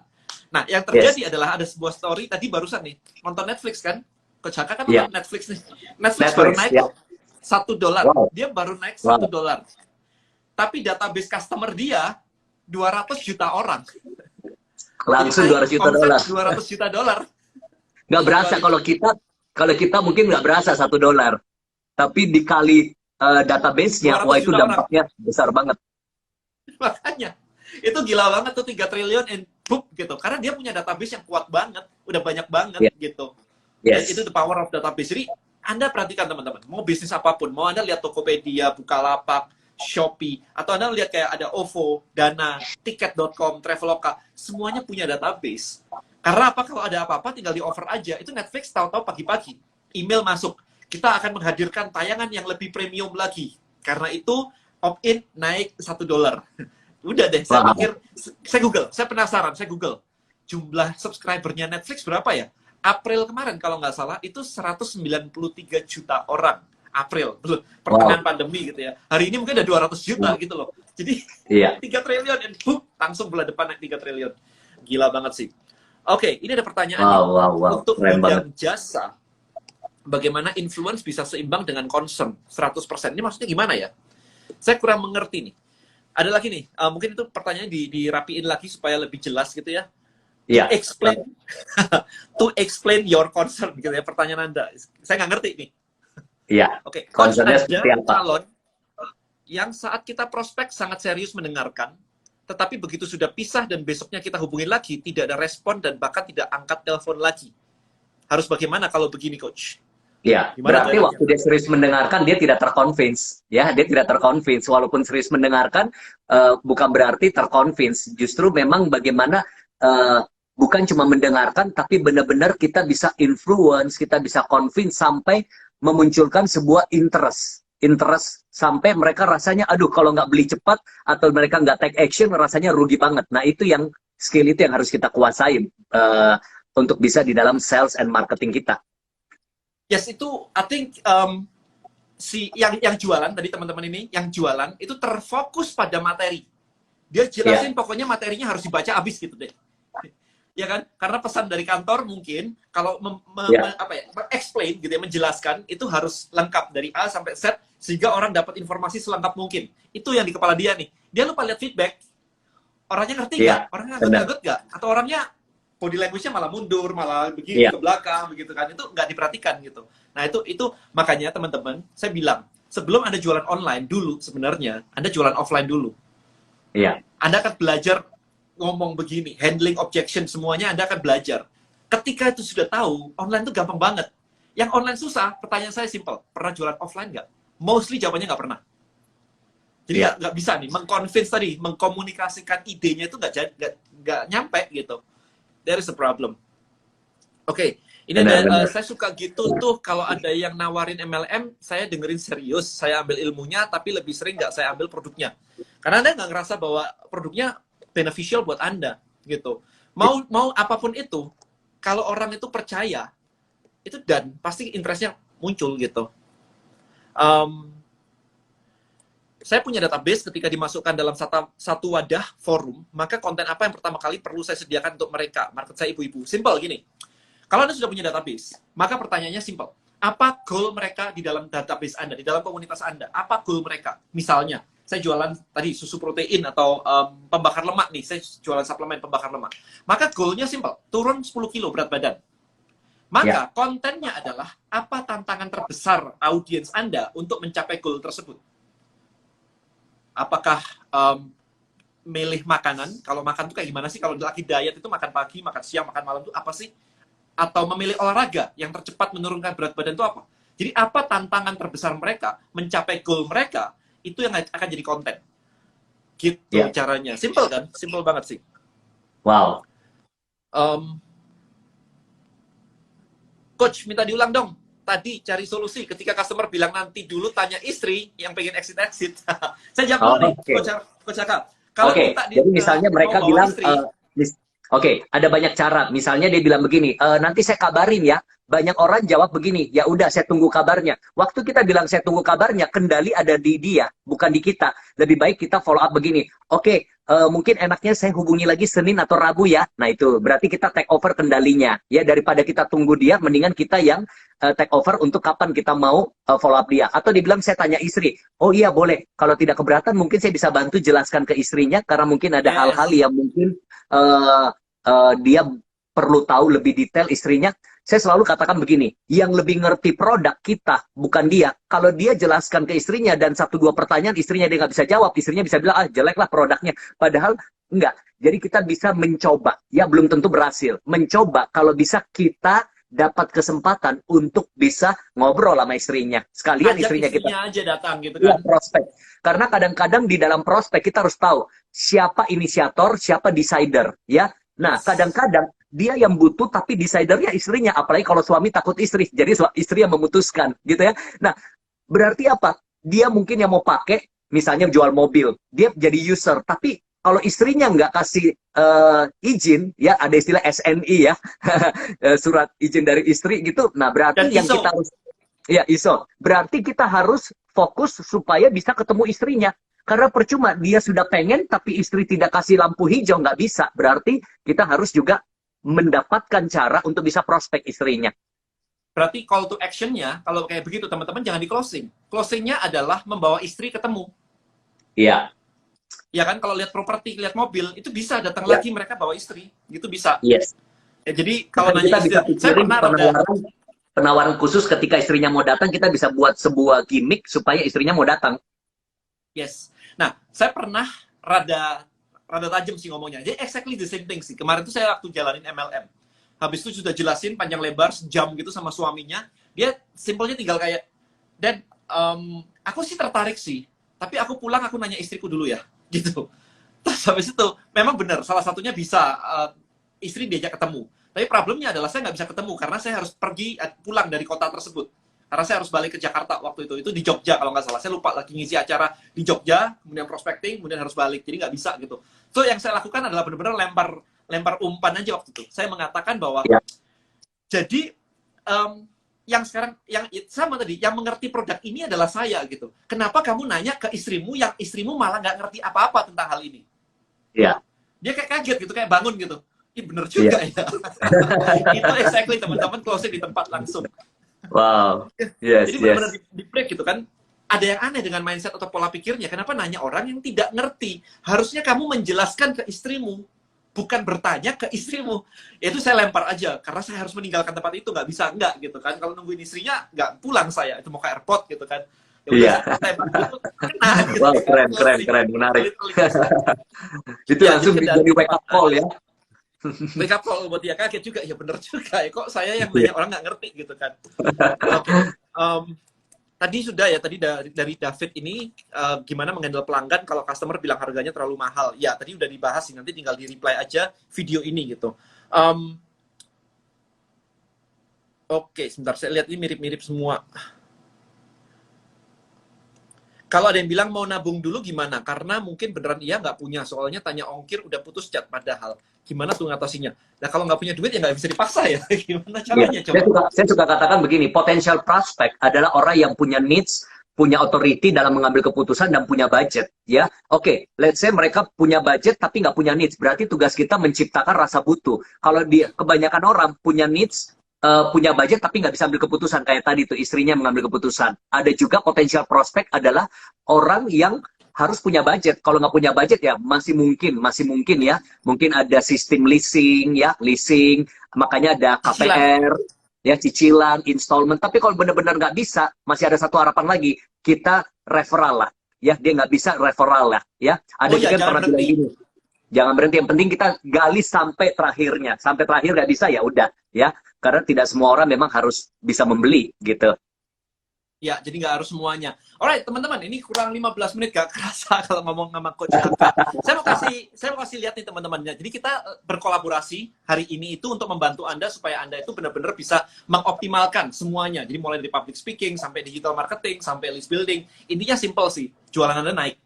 Nah, yang Yes. terjadi adalah ada sebuah story tadi barusan nih, nonton Netflix kan? Coach Haka kan Ya, nonton Netflix nih. Netflix baru naik ya. kok $1. Wow, Dia baru naik wow. $1. Tapi database customer dia 200 juta orang. Langsung Jadi 200 juta omset dolar. 200 juta dolar. Nggak berasa kalau kita mungkin nggak berasa $1. Tapi dikali database-nya, wah 200 itu juta orang. dampaknya besar banget. Makanya itu gila banget tuh 3 triliun and book gitu. Karena dia punya database yang kuat banget, udah banyak banget Yeah. gitu. Dan Yes. itu the power of database. Jadi Anda perhatikan teman-teman, mau bisnis apapun, mau Anda lihat Tokopedia, Bukalapak, Shopee, atau Anda lihat kayak ada OVO, Dana, Tiket.com, Traveloka, semuanya punya database. Karena apa? Kalau ada apa-apa tinggal di offer aja. Itu Netflix tahu-tahu pagi-pagi email masuk. Kita akan menghadirkan tayangan yang lebih premium lagi. Karena itu opt-in naik $1. Udah deh, saya pikir, saya Google, saya penasaran, saya Google. Jumlah subscribernya Netflix berapa ya? April kemarin kalau nggak salah itu 193 juta orang. April, belum pertengahan pandemi gitu ya. Hari ini mungkin ada 200 juta gitu loh. Jadi 3 triliun, and boom, langsung bulan depan naik 3 triliun. Gila banget sih. Oke, ini ada pertanyaan nih. Untuk bidang jasa, bagaimana influence bisa seimbang dengan concern 100%? Ini maksudnya gimana ya? Saya kurang mengerti nih. Ada lagi nih, mungkin itu pertanyaannya dirapiin lagi supaya lebih jelas gitu ya. Explain, to explain your concern gitu ya, pertanyaan Anda. Saya nggak ngerti nih. Oke, concernnya seperti apa? Calon yang saat kita prospek sangat serius mendengarkan, tetapi begitu sudah pisah dan besoknya kita hubungi lagi, tidak ada respon dan bahkan tidak angkat telepon lagi. Harus bagaimana kalau begini, Coach? Berarti waktu dia serius mendengarkan, dia tidak terconvince. Dia tidak terconvince. Walaupun serius mendengarkan, bukan berarti terconvince. Justru memang bagaimana bukan cuma mendengarkan, tapi benar-benar kita bisa influence, kita bisa convince sampai memunculkan sebuah interest sampai mereka rasanya, aduh kalau nggak beli cepat atau mereka nggak take action, rasanya rugi banget. Nah itu yang skill itu yang harus kita kuasain untuk bisa di dalam sales and marketing kita. Yes, itu I think yang jualan tadi teman-teman ini, yang jualan itu terfokus pada materi. Dia jelasin pokoknya materinya harus dibaca habis gitu deh. Ya kan? Karena pesan dari kantor mungkin kalau explain gitu ya, menjelaskan itu harus lengkap dari A sampai Z sehingga orang dapat informasi selengkap mungkin. Itu yang di kepala dia nih. Dia lupa lihat feedback. Orangnya ngerti nggak? Orangnya ngerti nggak? Atau orangnya body language-nya malah mundur, malah begini ke belakang begitu kan. Itu nggak diperhatikan gitu. Nah, itu makanya teman-teman, saya bilang, sebelum Anda jualan online dulu sebenarnya, Anda jualan offline dulu. Anda akan belajar ngomong begini, handling objection, semuanya Anda akan belajar. Ketika itu sudah tahu, online itu gampang banget. Yang online susah, pertanyaan saya simple. Pernah jualan offline nggak? Mostly jawabannya nggak pernah. Jadi nggak bisa nih, mengconvince tadi, mengkomunikasikan idenya itu nggak nyampe gitu. There is a problem. Oke, ini ada, saya suka gitu tuh, kalau ada yang nawarin MLM, saya dengerin serius, saya ambil ilmunya, tapi lebih sering nggak saya ambil produknya. Karena Anda nggak ngerasa bahwa produknya beneficial buat Anda gitu. Mau apapun itu, kalau orang itu percaya, itu dan pasti interestnya muncul gitu. Saya punya database ketika dimasukkan dalam satu wadah forum, maka konten apa yang pertama kali perlu saya sediakan untuk mereka, market saya ibu-ibu. Simple gini. Kalau Anda sudah punya database, maka pertanyaannya simple. Apa goal mereka di dalam database Anda, di dalam komunitas Anda? Apa goal mereka? Misalnya, saya jualan tadi susu protein atau pembakar lemak nih, saya jualan suplemen pembakar lemak. Maka goalnya simple, turun 10 kilo berat badan. Maka kontennya adalah apa tantangan terbesar audiens Anda untuk mencapai goal tersebut? Apakah milih makanan? Kalau makan tuh kayak gimana sih? Kalau lagi diet itu makan pagi, makan siang, makan malam tuh apa sih? Atau memilih olahraga yang tercepat menurunkan berat badan itu apa? Jadi apa tantangan terbesar mereka mencapai goal mereka? Itu yang akan jadi konten. Gitu caranya. Simple kan? Simple banget sih. Wow. Coach, minta diulang dong. Tadi cari solusi ketika customer bilang nanti dulu tanya istri yang pengen exit. Saya jawab dulu nih, Coach Aka. Kalau minta jadi misalnya mereka bilang, ada banyak cara. Misalnya dia bilang begini, nanti saya kabarin ya. Banyak orang jawab begini, ya udah saya tunggu kabarnya. Waktu kita bilang saya tunggu kabarnya, kendali ada di dia, bukan di kita. Lebih baik kita follow up begini. Mungkin enaknya saya hubungi lagi Senin atau Rabu ya. Nah itu berarti kita take over kendalinya. Ya daripada kita tunggu dia, mendingan kita yang take over untuk kapan kita mau follow up dia. Atau dibilang saya tanya istri, oh iya boleh. Kalau tidak keberatan mungkin saya bisa bantu jelaskan ke istrinya karena mungkin ada hal-hal yang mungkin dia perlu tahu lebih detail istrinya. Saya selalu katakan begini, yang lebih ngerti produk kita, bukan dia. Kalau dia jelaskan ke istrinya dan 1-2 pertanyaan istrinya dia nggak bisa jawab, istrinya bisa bilang, jelek lah produknya. Padahal enggak. Jadi kita bisa mencoba, ya belum tentu berhasil. Mencoba, kalau bisa kita dapat kesempatan untuk bisa ngobrol sama istrinya. Sekalian Ajak istrinya kita istrinya aja datang gitu iya, kan. prospek. Karena kadang-kadang di dalam prospek kita harus tahu siapa inisiator, siapa decider, ya. Nah, Yes. kadang-kadang dia yang butuh tapi decidernya istrinya, apalagi kalau suami takut istri. Jadi istri yang memutuskan, gitu ya. Nah, berarti apa? Dia mungkin yang mau pakai, misalnya jual mobil, dia jadi user, tapi kalau istrinya nggak kasih izin, ya ada istilah SNI ya, surat izin dari istri gitu. Nah, berarti Dan yang kita ISO. harus ya iso. Berarti kita harus fokus supaya bisa ketemu istrinya. Karena percuma dia sudah pengen tapi istri tidak kasih lampu hijau, nggak bisa. Berarti kita harus juga mendapatkan cara untuk bisa prospek istrinya. Berarti call to action-nya, kalau kayak begitu teman-teman jangan di closing. Closing-nya adalah membawa istri ketemu. Iya, Ya kan, kalau lihat properti, lihat mobil, itu bisa datang ya, lagi mereka bawa istri. Gitu bisa. yes. Ya, jadi kalau Dan nanya kita istri, bisa saya pikirin pernah rada, penawaran khusus ketika istrinya mau datang, kita bisa buat sebuah gimmick supaya istrinya mau datang. yes. Nah, saya pernah rada rada tajam sih ngomongnya. Jadi exactly the same thing sih. Kemarin tuh saya waktu jalanin MLM. Habis itu sudah jelasin panjang lebar sejam gitu sama suaminya. Dia simpelnya tinggal kayak, dan aku sih tertarik sih. Tapi aku pulang aku nanya istriku dulu ya, gitu. Terus habis itu memang benar salah satunya bisa istri diajak ketemu. Tapi problemnya adalah saya nggak bisa ketemu karena saya harus pergi pulang dari kota tersebut. Karena saya harus balik ke Jakarta waktu itu. Itu di Jogja kalau nggak salah. Saya lupa lagi ngisi acara di Jogja, kemudian prospecting, kemudian harus balik. Jadi nggak bisa gitu. So yang saya lakukan adalah benar-benar lempar umpan aja waktu itu. Saya mengatakan bahwa Ya, jadi yang sekarang yang sama tadi yang mengerti produk ini adalah saya gitu. Kenapa kamu nanya ke istrimu yang istrimu malah nggak ngerti apa-apa tentang hal ini? ya, Dia kayak kaget gitu, kayak bangun gitu. Ih bener ya. juga ya. Itu exactly teman-teman closing di tempat langsung. Wow. Yes, Jadi benar-benar yes. di break gitu kan. Ada yang aneh dengan mindset atau pola pikirnya. Kenapa nanya orang yang tidak ngerti? Harusnya kamu menjelaskan ke istrimu, bukan bertanya ke istrimu. Ya itu saya lempar aja, karena saya harus meninggalkan tempat itu, nggak bisa enggak gitu kan. Kalau nungguin istrinya, nggak pulang saya, itu mau ke airport gitu kan. Ya udah Iya. saya lempar gitu, kena gitu Wow, kan. keren, keren, Closing. keren, menarik. Literally closing. Itu Ya, jadi langsung kendali jadi di wake up mana. call ya. Wake up call buat dia kaget juga, ya bener juga ya, kok saya yang Iya. nanya orang nggak ngerti gitu kan. Oke. Tadi sudah ya, tadi dari David ini gimana menghandle pelanggan kalau customer bilang harganya terlalu mahal. Ya, tadi udah dibahas sih, nanti tinggal di-reply aja video ini gitu. Oke, sebentar saya lihat ini mirip-mirip semua. Kalau ada yang bilang mau nabung dulu gimana? Karena mungkin beneran iya nggak punya. Soalnya tanya ongkir udah putus chat padahal. Gimana tuh ngatasinya? Nah kalau nggak punya duit ya nggak bisa dipaksa ya. Gimana Iya. caranya Saya coba? suka, saya suka katakan begini, potential prospect adalah orang yang punya needs, punya authority dalam mengambil keputusan dan punya budget. Ya, oke. Let's say mereka punya budget tapi nggak punya needs. Berarti tugas kita menciptakan rasa butuh. Kalau dia kebanyakan orang punya needs, punya budget tapi nggak bisa ambil keputusan kayak tadi tuh istrinya mengambil keputusan. Ada juga potential prospect adalah orang yang harus punya budget. Kalau nggak punya budget ya masih mungkin ya. Mungkin ada sistem leasing ya, leasing. Makanya ada Cicilan. KPR, ya cicilan, installment. Tapi kalau benar-benar nggak bisa, masih ada satu harapan lagi. Kita referral lah. Ya, dia nggak bisa referral lah. Ya, ada Oh ya, juga yang jangan pernah bilang berhenti. gini. Jangan berhenti. Yang penting kita gali sampai terakhirnya. Sampai terakhir nggak bisa ya udah. Ya, karena tidak semua orang memang harus bisa membeli gitu. Ya, jadi nggak harus semuanya. Alright, teman-teman, ini kurang 15 menit gak kerasa kalau ngomong sama Coach Angga. Saya mau kasih lihat nih teman-temannya. Jadi kita berkolaborasi hari ini itu untuk membantu Anda supaya Anda itu benar-benar bisa mengoptimalkan semuanya. Jadi mulai dari public speaking sampai digital marketing sampai list building. Intinya simple sih, jualan Anda naik.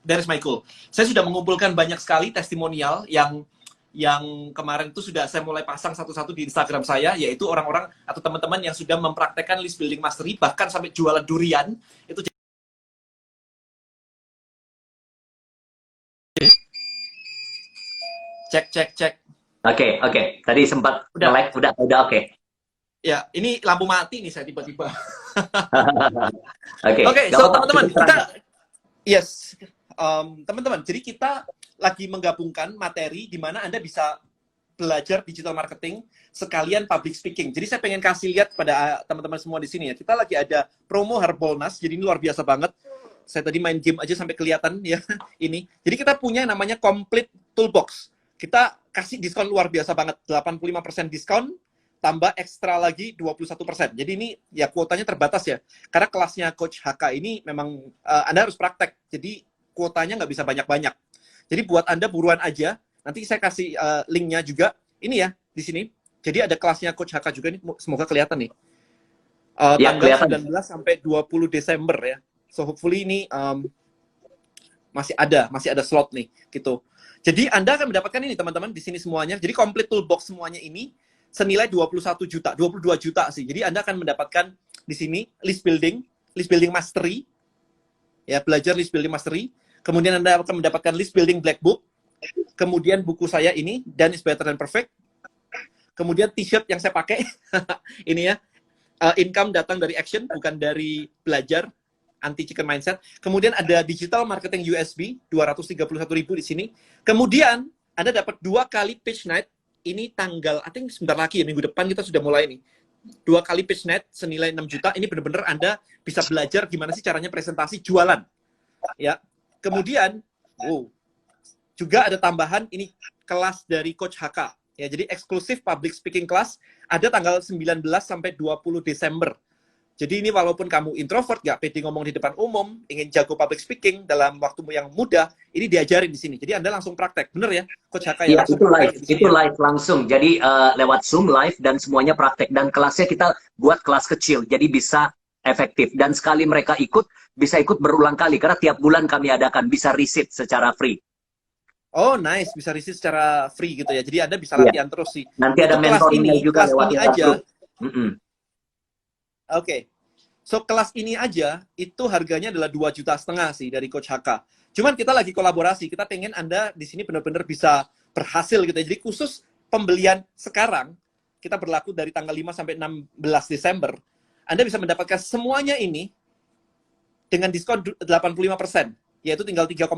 That is my goal. Saya sudah mengumpulkan banyak sekali testimonial yang kemarin itu sudah saya mulai pasang satu-satu di Instagram saya, yaitu orang-orang atau teman-teman yang sudah mempraktekkan list building mastery, bahkan sampai jualan durian, itu cek. Oke, oke. Tadi sempat Udah, nge-lag, udah oke. ya, ini lampu mati nih saya tiba-tiba. Oke, Oke, nggak so apa-apa. teman-teman, Cukup terang. kita, yes, teman-teman, jadi kita lagi menggabungkan materi di mana Anda bisa belajar digital marketing sekalian public speaking. Jadi saya pengen kasih lihat pada teman-teman semua di sini ya. Kita lagi ada promo Harbolnas, jadi ini luar biasa banget. Saya tadi main game aja sampai kelihatan ya ini. Jadi kita punya yang namanya Complete Toolbox. Kita kasih diskon luar biasa banget, 85% diskon tambah ekstra lagi 21%. Jadi ini ya kuotanya terbatas ya. Karena kelasnya Coach HK ini memang Anda harus praktek. Jadi kuotanya nggak bisa banyak-banyak. Jadi buat Anda buruan aja. Nanti saya kasih linknya juga. Ini ya, di sini. Jadi ada kelasnya Coach HK juga nih. Semoga kelihatan nih. Ya, Tanggal kelihatan. 19 sampai 20 Desember ya. So hopefully ini masih ada slot nih gitu. Jadi Anda akan mendapatkan ini teman-teman di sini semuanya. Jadi complete toolbox semuanya ini senilai 21 juta, 22 juta sih. Jadi Anda akan mendapatkan di sini list building mastery. Ya, belajar list building mastery. Kemudian Anda akan mendapatkan list building black book. Kemudian buku saya ini Done is Better Than Perfect. Kemudian t-shirt yang saya pakai ini ya. Income datang dari action, bukan dari belajar. Anti chicken mindset. Kemudian ada digital marketing USB 231.000 di sini. Kemudian Anda dapat 2 kali pitch night. Ini tanggal, I think sebentar lagi ya, minggu depan kita sudah mulai nih. 2 kali pitch night senilai 6 juta. Ini benar-benar Anda bisa belajar gimana sih caranya presentasi jualan. Ya. Kemudian, juga ada tambahan ini kelas dari Coach HK. Ya, jadi eksklusif public speaking class ada tanggal 19 sampai 20 Desember. Jadi ini walaupun kamu introvert, gak pede ngomong di depan umum, ingin jago public speaking dalam waktumu yang mudah, ini diajarin di sini. Jadi Anda langsung praktek, bener ya, Coach HK ya? Iya, Langsung itu live, praktek di sini itu ya? live langsung. Jadi lewat Zoom live dan semuanya praktek. Dan kelasnya kita buat kelas kecil, jadi bisa efektif. Dan sekali mereka ikut, bisa ikut berulang kali. Karena tiap bulan kami adakan, bisa receipt secara free. Oh, nice, bisa receive secara free gitu ya. Jadi Anda bisa Iya. latihan terus sih. Nanti ada Itu mentoringnya juga kelas lewat ini WhatsApp aja. group. Mm-mm. Oke. So, kelas ini aja, itu harganya adalah 2,5 juta sih dari Coach HK. Cuman kita lagi kolaborasi, kita pengen Anda di sini benar-benar bisa berhasil gitu ya. Jadi khusus pembelian sekarang, kita berlaku dari tanggal 5 sampai 16 Desember, Anda bisa mendapatkan semuanya ini dengan diskon 85%, yaitu tinggal 3,2,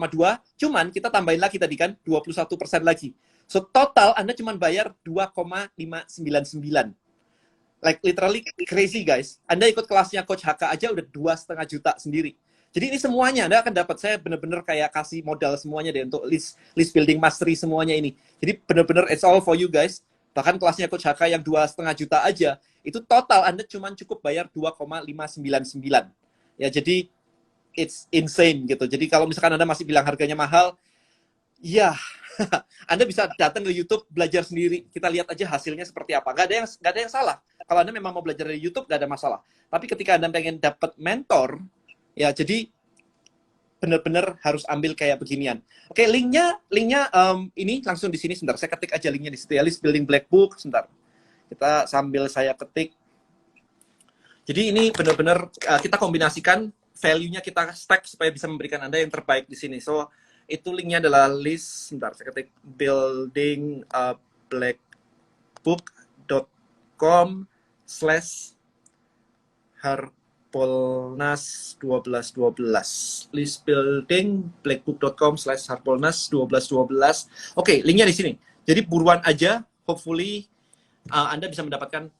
cuman kita tambahin lagi tadi kan, 21% lagi. So, total Anda cuma bayar 2,599. Like literally crazy guys. Anda ikut kelasnya Coach HK aja udah 2,5 juta sendiri. Jadi ini semuanya Anda akan dapat. Saya bener-bener kayak kasih modal semuanya deh untuk list building mastery semuanya ini. Jadi bener-bener it's all for you guys. Bahkan kelasnya Coach HK yang 2,5 juta aja, itu total Anda cuma cukup bayar 2,599. Ya jadi it's insane gitu. Jadi kalau misalkan Anda masih bilang harganya mahal, ya Anda bisa datang ke YouTube belajar sendiri. Kita lihat aja hasilnya seperti apa. Gak ada yang salah. Kalau Anda memang mau belajar dari YouTube, gak ada masalah. Tapi ketika Anda pengen dapat mentor, ya jadi benar-benar harus ambil kayak beginian. Oke, linknya ini langsung di sini. Sebentar, saya ketik aja linknya di situ ya. List Building Black Book. Sebentar. Kita sambil saya ketik. Jadi ini benar-benar kita kombinasikan value-nya kita stack supaya bisa memberikan Anda yang terbaik di sini. So, itu linknya adalah list, sebentar saya ketik buildingblackbook.com/harpolnas 1212 listbuildingblackbook.com/harpolnas 1212. Oke, linknya di sini. Jadi buruan aja, hopefully Anda bisa mendapatkan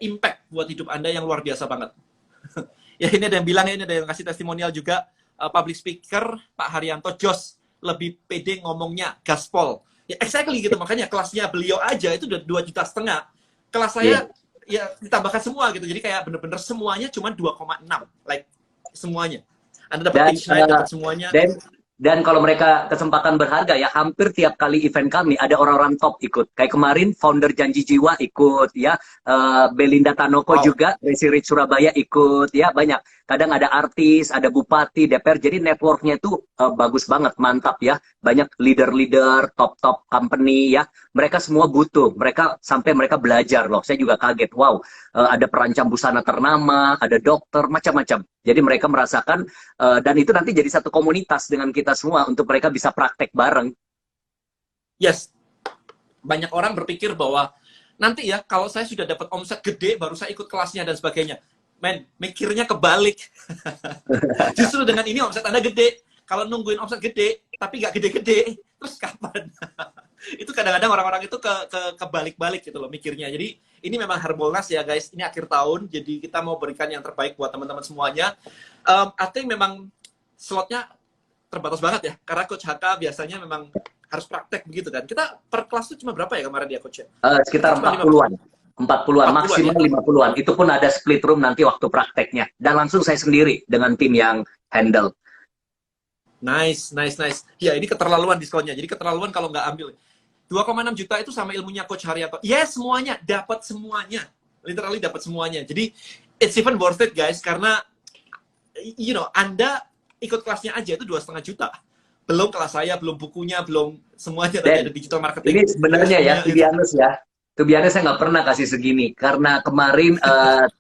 impact buat hidup Anda yang luar biasa banget. Ya ini ada yang bilang, ini ada yang kasih testimonial juga, public speaker Pak Haryanto Jos lebih pede ngomongnya gaspol. Ya exactly gitu, makanya kelasnya beliau aja itu udah 2,5 juta. Kelas saya ya ditambahkan semua gitu. Jadi kayak bener-bener semuanya cuma 2,6, like semuanya. Anda dapat pitch night, dapat semuanya. Dan kalau mereka kesempatan berharga ya, hampir tiap kali event kami ada orang-orang top ikut. Kayak kemarin founder Janji Jiwa ikut ya, Belinda Tanoko juga, Resi Rich Surabaya ikut ya, banyak. Kadang ada artis, ada bupati, DPR, jadi networknya itu bagus banget, mantap ya. Banyak leader-leader, top-top company ya. Mereka semua butuh, sampai mereka belajar loh. Saya juga kaget, wow, ada perancang busana ternama, ada dokter, macam-macam. Jadi mereka merasakan, dan itu nanti jadi satu komunitas dengan kita semua untuk mereka bisa praktek bareng. Yes, banyak orang berpikir bahwa nanti ya kalau saya sudah dapat omset gede baru saya ikut kelasnya dan sebagainya. Men, mikirnya kebalik. Justru dengan ini omset Anda gede. Kalau nungguin omset gede tapi nggak gede-gede, terus kapan? Itu kadang-kadang orang-orang itu kebalik-balik gitu loh mikirnya. Jadi ini memang Harbolnas ya guys, ini akhir tahun, jadi kita mau berikan yang terbaik buat teman-teman semuanya. I think memang slotnya terbatas banget ya, karena Coach HK biasanya memang harus praktek begitu kan. Kita per kelas tuh cuma berapa ya kemarin dia coach ya? Sekitar Cuma 40-an. 40-an, 40-an maksimal ya. 50-an. Itu pun ada split room nanti waktu prakteknya. Dan langsung saya sendiri dengan tim yang handle. Nice. Ya, ini keterlaluan diskonnya. Jadi keterlaluan kalau nggak ambil. 2,6 juta itu sama ilmunya Coach Haryanto. Yes, semuanya. Dapat semuanya. Literally dapat semuanya. Jadi, it's even worth it, guys. Karena, Anda ikut kelasnya aja itu 2,5 juta. Belum kelas saya, belum bukunya, belum semuanya. Tadi ada digital marketing. Ini sebenarnya ya, to be honest, saya nggak pernah kasih segini. Karena kemarin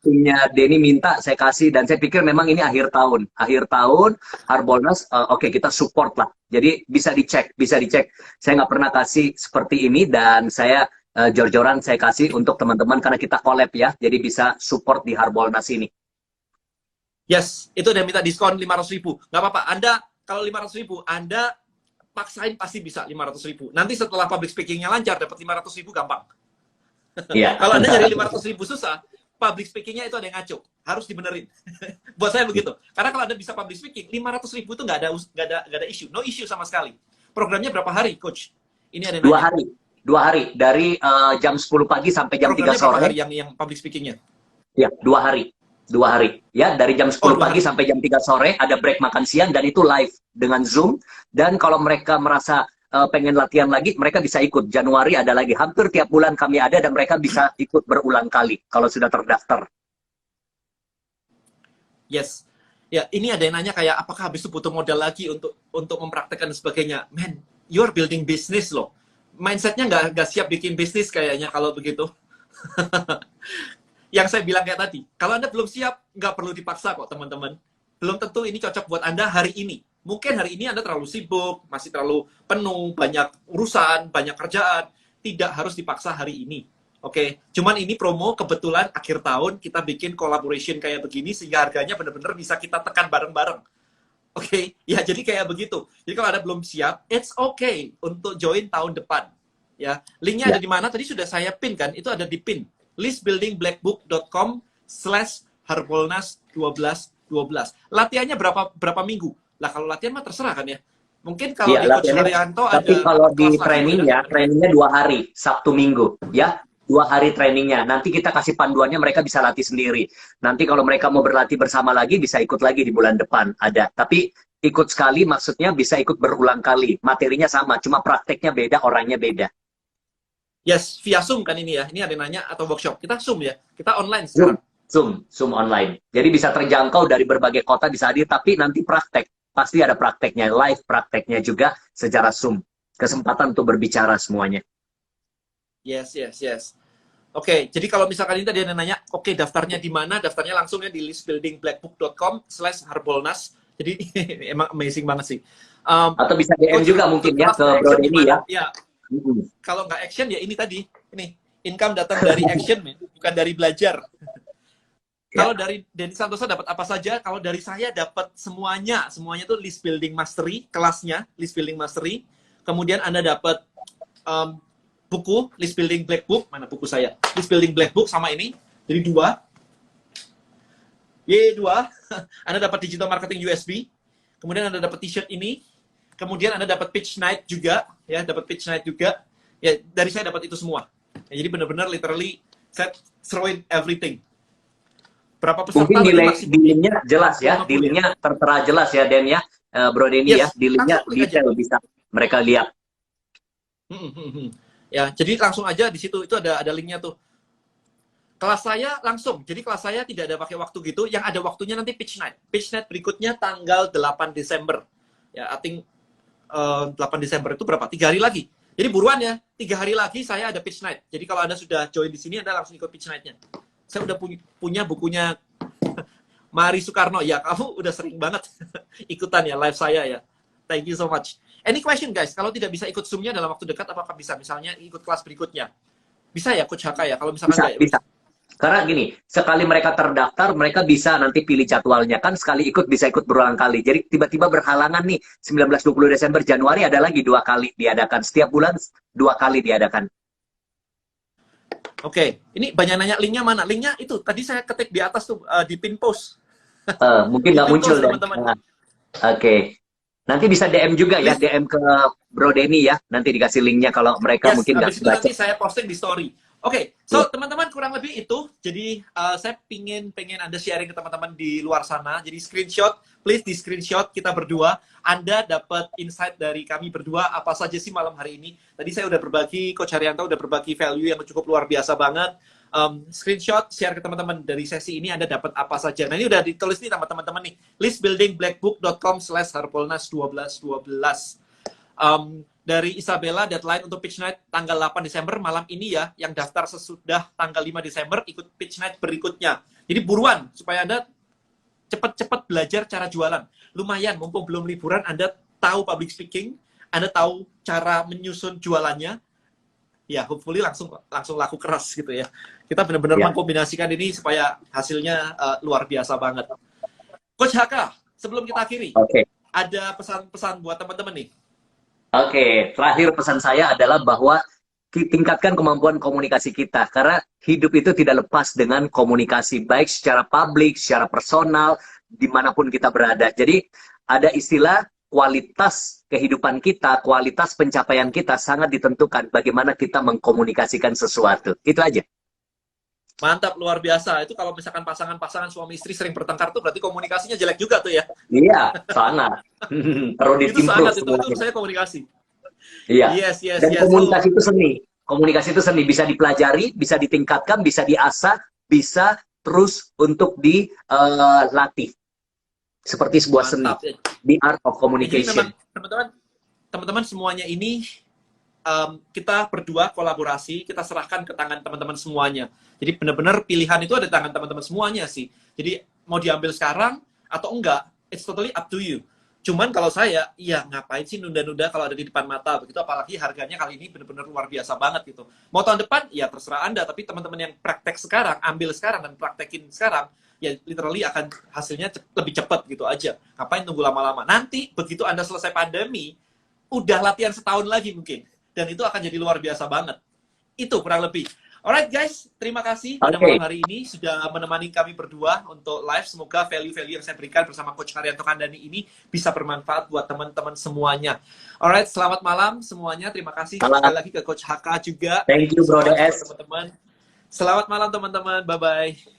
timnya Denny minta saya kasih, dan saya pikir memang ini akhir tahun. Akhir tahun, Harbolnas, oke, kita support lah. Jadi bisa dicek. Saya nggak pernah kasih seperti ini, dan saya jor-joran saya kasih untuk teman-teman, karena kita collab ya. Jadi bisa support di Harbolnas ini. Yes, itu udah minta diskon 500.000. Nggak apa-apa, Anda kalau 500.000, Anda paksain pasti bisa 500.000. Nanti setelah public speaking-nya lancar, dapat 500.000 gampang. Iya. Kalau Anda nyari 500.000 susah, public speaking-nya itu ada yang ngaco. Harus dibenerin. Buat saya begitu. Karena kalau Anda bisa public speaking, 500.000 itu nggak ada issue. No issue sama sekali. Programnya berapa hari, Coach? Ini ada yang nanya. 2 hari. Dari jam 10 pagi sampai jam 3 Programnya sore. berapa hari yang public speaking-nya? Ya, 2 hari. 2 hari. Ya, dari jam 10 pagi sampai jam 3 sore, ada break makan siang, dan itu live dengan Zoom. Dan kalau mereka merasa pengen latihan lagi, mereka bisa ikut. Januari ada lagi. Hampir tiap bulan kami ada, dan mereka bisa ikut berulang kali kalau sudah terdaftar. Yes. Ya, ini ada yang nanya kayak, apakah habis itu butuh modal lagi untuk mempraktekkan dan sebagainya. Man, you're building business loh. Mindsetnya nggak siap bikin bisnis kayaknya kalau begitu. Yang saya bilang kayak tadi, kalau Anda belum siap, nggak perlu dipaksa kok teman-teman. Belum tentu ini cocok buat Anda hari ini. Mungkin hari ini Anda terlalu sibuk, masih terlalu penuh, banyak urusan, banyak kerjaan. Tidak harus dipaksa hari ini. Oke, cuman ini promo kebetulan akhir tahun kita bikin collaboration kayak begini sehingga harganya benar-benar bisa kita tekan bareng-bareng. Oke, ya jadi kayak begitu. Jadi kalau Anda belum siap, it's okay untuk join tahun depan. Ya, linknya ada di mana? Tadi sudah saya pin kan? Itu ada di pin. listbuildingblackbook.com/harbolnas1212. Latihannya berapa minggu? Lah kalau latihan mah terserah kan ya. Mungkin kalau di Coach Haryanto ada. Tapi kalau di trainingnya 2 hari, Sabtu Minggu, ya. 2 hari trainingnya. Nanti kita kasih panduannya, mereka bisa latih sendiri. Nanti kalau mereka mau berlatih bersama lagi, bisa ikut lagi di bulan depan. Ada. Tapi ikut sekali maksudnya bisa ikut berulang kali. Materinya sama, cuma prakteknya beda, orangnya beda. Yes, via Zoom kan ini ya. Ini ada yang nanya atau workshop. Kita Zoom ya. Kita online sekarang. Zoom online. Jadi bisa terjangkau dari berbagai kota, bisa hadir, tapi nanti praktek. Pasti ada prakteknya, live prakteknya juga secara Zoom. Kesempatan untuk berbicara semuanya. Yes. Oke, jadi kalau misalkan ini tadi ada yang nanya, oke, daftarnya di mana? Daftarnya langsung ya di listbuildingblackbook.com/harbolnas. Jadi emang amazing banget sih. Atau bisa DM juga mungkin ya ke Bro Denny ya. Ya. Kalau nggak action ya ini tadi. Ini income datang dari action, bukan dari belajar. Kalau dari Denny Santosa dapat apa saja? Kalau dari saya dapat semuanya. Semuanya tuh list building mastery, kelasnya list building mastery. Kemudian Anda dapat buku list building black book. Mana buku saya? List building black book sama ini. Jadi 2. Anda dapat digital marketing USB. Kemudian Anda dapat t-shirt ini. Kemudian Anda dapat pitch night juga, ya, dapat pitch night juga. Ya, dari saya dapat itu semua. Ya, jadi benar-benar literally saya throw in everything. Berapa peserta? Mungkin di linknya jelas ya, di linknya tertera jelas ya, Den ya, Bro Denny ya, di linknya detail bisa mereka lihat. Ya, jadi langsung aja di situ itu ada linknya tuh. Kelas saya langsung, jadi kelas saya tidak ada pakai waktu gitu, yang ada waktunya nanti pitch night. Pitch night berikutnya tanggal 8 Desember. Ya, I think 8 Desember itu berapa? 3 hari lagi. Jadi buruan ya, 3 hari lagi saya ada pitch night. Jadi kalau Anda sudah join di sini, Anda langsung ikut pitch night-nya. Saya udah punya bukunya Mari Soekarno. Ya, kamu udah sering banget ikutan ya live saya ya. Thank you so much. Any question guys? Kalau tidak bisa ikut Zoom-nya dalam waktu dekat, apakah bisa misalnya ikut kelas berikutnya? Bisa ya Coach Haka ya? Kalau misalkan bisa. Karena gini, sekali mereka terdaftar, mereka bisa nanti pilih jadwalnya. Kan sekali ikut, bisa ikut berulang kali. Jadi tiba-tiba berhalangan nih, 19-20 Desember, Januari ada lagi 2 kali diadakan. Setiap bulan 2 kali diadakan. Oke, ini banyak nanya linknya mana? Linknya itu, tadi saya ketik di atas tuh, di pin post. Mungkin nggak muncul, teman-teman. Oke. Nanti bisa DM juga ya, DM ke Bro Denny ya. Nanti dikasih linknya kalau mereka Yes, mungkin nggak habis itu baca. nanti saya posting di story. Oke, so teman-teman kurang lebih itu. Jadi saya pengen Anda sharing ke teman-teman di luar sana. Jadi screenshot, please di screenshot kita berdua. Anda dapat insight dari kami berdua apa saja sih malam hari ini. Tadi saya udah berbagi, Coach Haryanto udah berbagi value yang cukup luar biasa banget. Screenshot, share ke teman-teman dari sesi ini Anda dapat apa saja. Nah ini udah ditulis nih sama teman-teman nih. listbuildingblackbook.com/harbolnas1212. Dari Isabella, deadline untuk pitch night tanggal 8 Desember malam ini ya, yang daftar sesudah tanggal 5 Desember ikut pitch night berikutnya. Jadi buruan supaya Anda cepat-cepat belajar cara jualan. Lumayan, mumpung belum liburan, Anda tahu public speaking, Anda tahu cara menyusun jualannya, ya hopefully langsung laku keras gitu ya. Kita benar-benar mengkombinasikan ini supaya hasilnya luar biasa banget. Coach HK, sebelum kita akhiri, ada pesan-pesan buat teman-teman nih. Oke, terakhir pesan saya adalah bahwa tingkatkan kemampuan komunikasi kita. Karena hidup itu tidak lepas dengan komunikasi, baik secara publik, secara personal, dimanapun kita berada. Jadi ada istilah kualitas kehidupan kita, kualitas pencapaian kita sangat ditentukan bagaimana kita mengkomunikasikan sesuatu. Itu aja. Mantap, luar biasa. Itu kalau misalkan pasangan-pasangan suami istri sering bertengkar tuh berarti komunikasinya jelek juga tuh ya. Iya, sangat. Perlu Itu sangat, itu semuanya. saya komunikasi. Iya. Yes. Dan komunikasi itu seni. Komunikasi itu seni, bisa dipelajari, bisa ditingkatkan, bisa diasah, bisa terus untuk dilatih. Seperti sebuah Mantap. seni. The art of Jadi communication. memang teman-teman semuanya ini kita berdua kolaborasi, kita serahkan ke tangan teman-teman semuanya. Jadi benar-benar pilihan itu ada di tangan teman-teman semuanya sih. Jadi mau diambil sekarang atau enggak, it's totally up to you. Cuman kalau saya, ya ngapain sih nunda-nunda kalau ada di depan mata begitu, apalagi harganya kali ini benar-benar luar biasa banget gitu. Mau tahun depan, ya terserah Anda, tapi teman-teman yang praktek sekarang, ambil sekarang dan praktekin sekarang, ya literally akan hasilnya lebih cepat gitu aja. Ngapain tunggu lama-lama? Nanti begitu Anda selesai pandemi, udah latihan setahun lagi mungkin. Dan itu akan jadi luar biasa banget. Itu kurang lebih. Alright guys, terima kasih pada malam hari ini sudah menemani kami berdua untuk live. Semoga value-value yang saya berikan bersama Coach Haryanto Kandani ini bisa bermanfaat buat teman-teman semuanya. Alright, selamat malam semuanya. Terima kasih sekali lagi ke Coach HK juga. Thank you, Bro DS. Teman-teman. Selamat malam teman-teman. Bye-bye.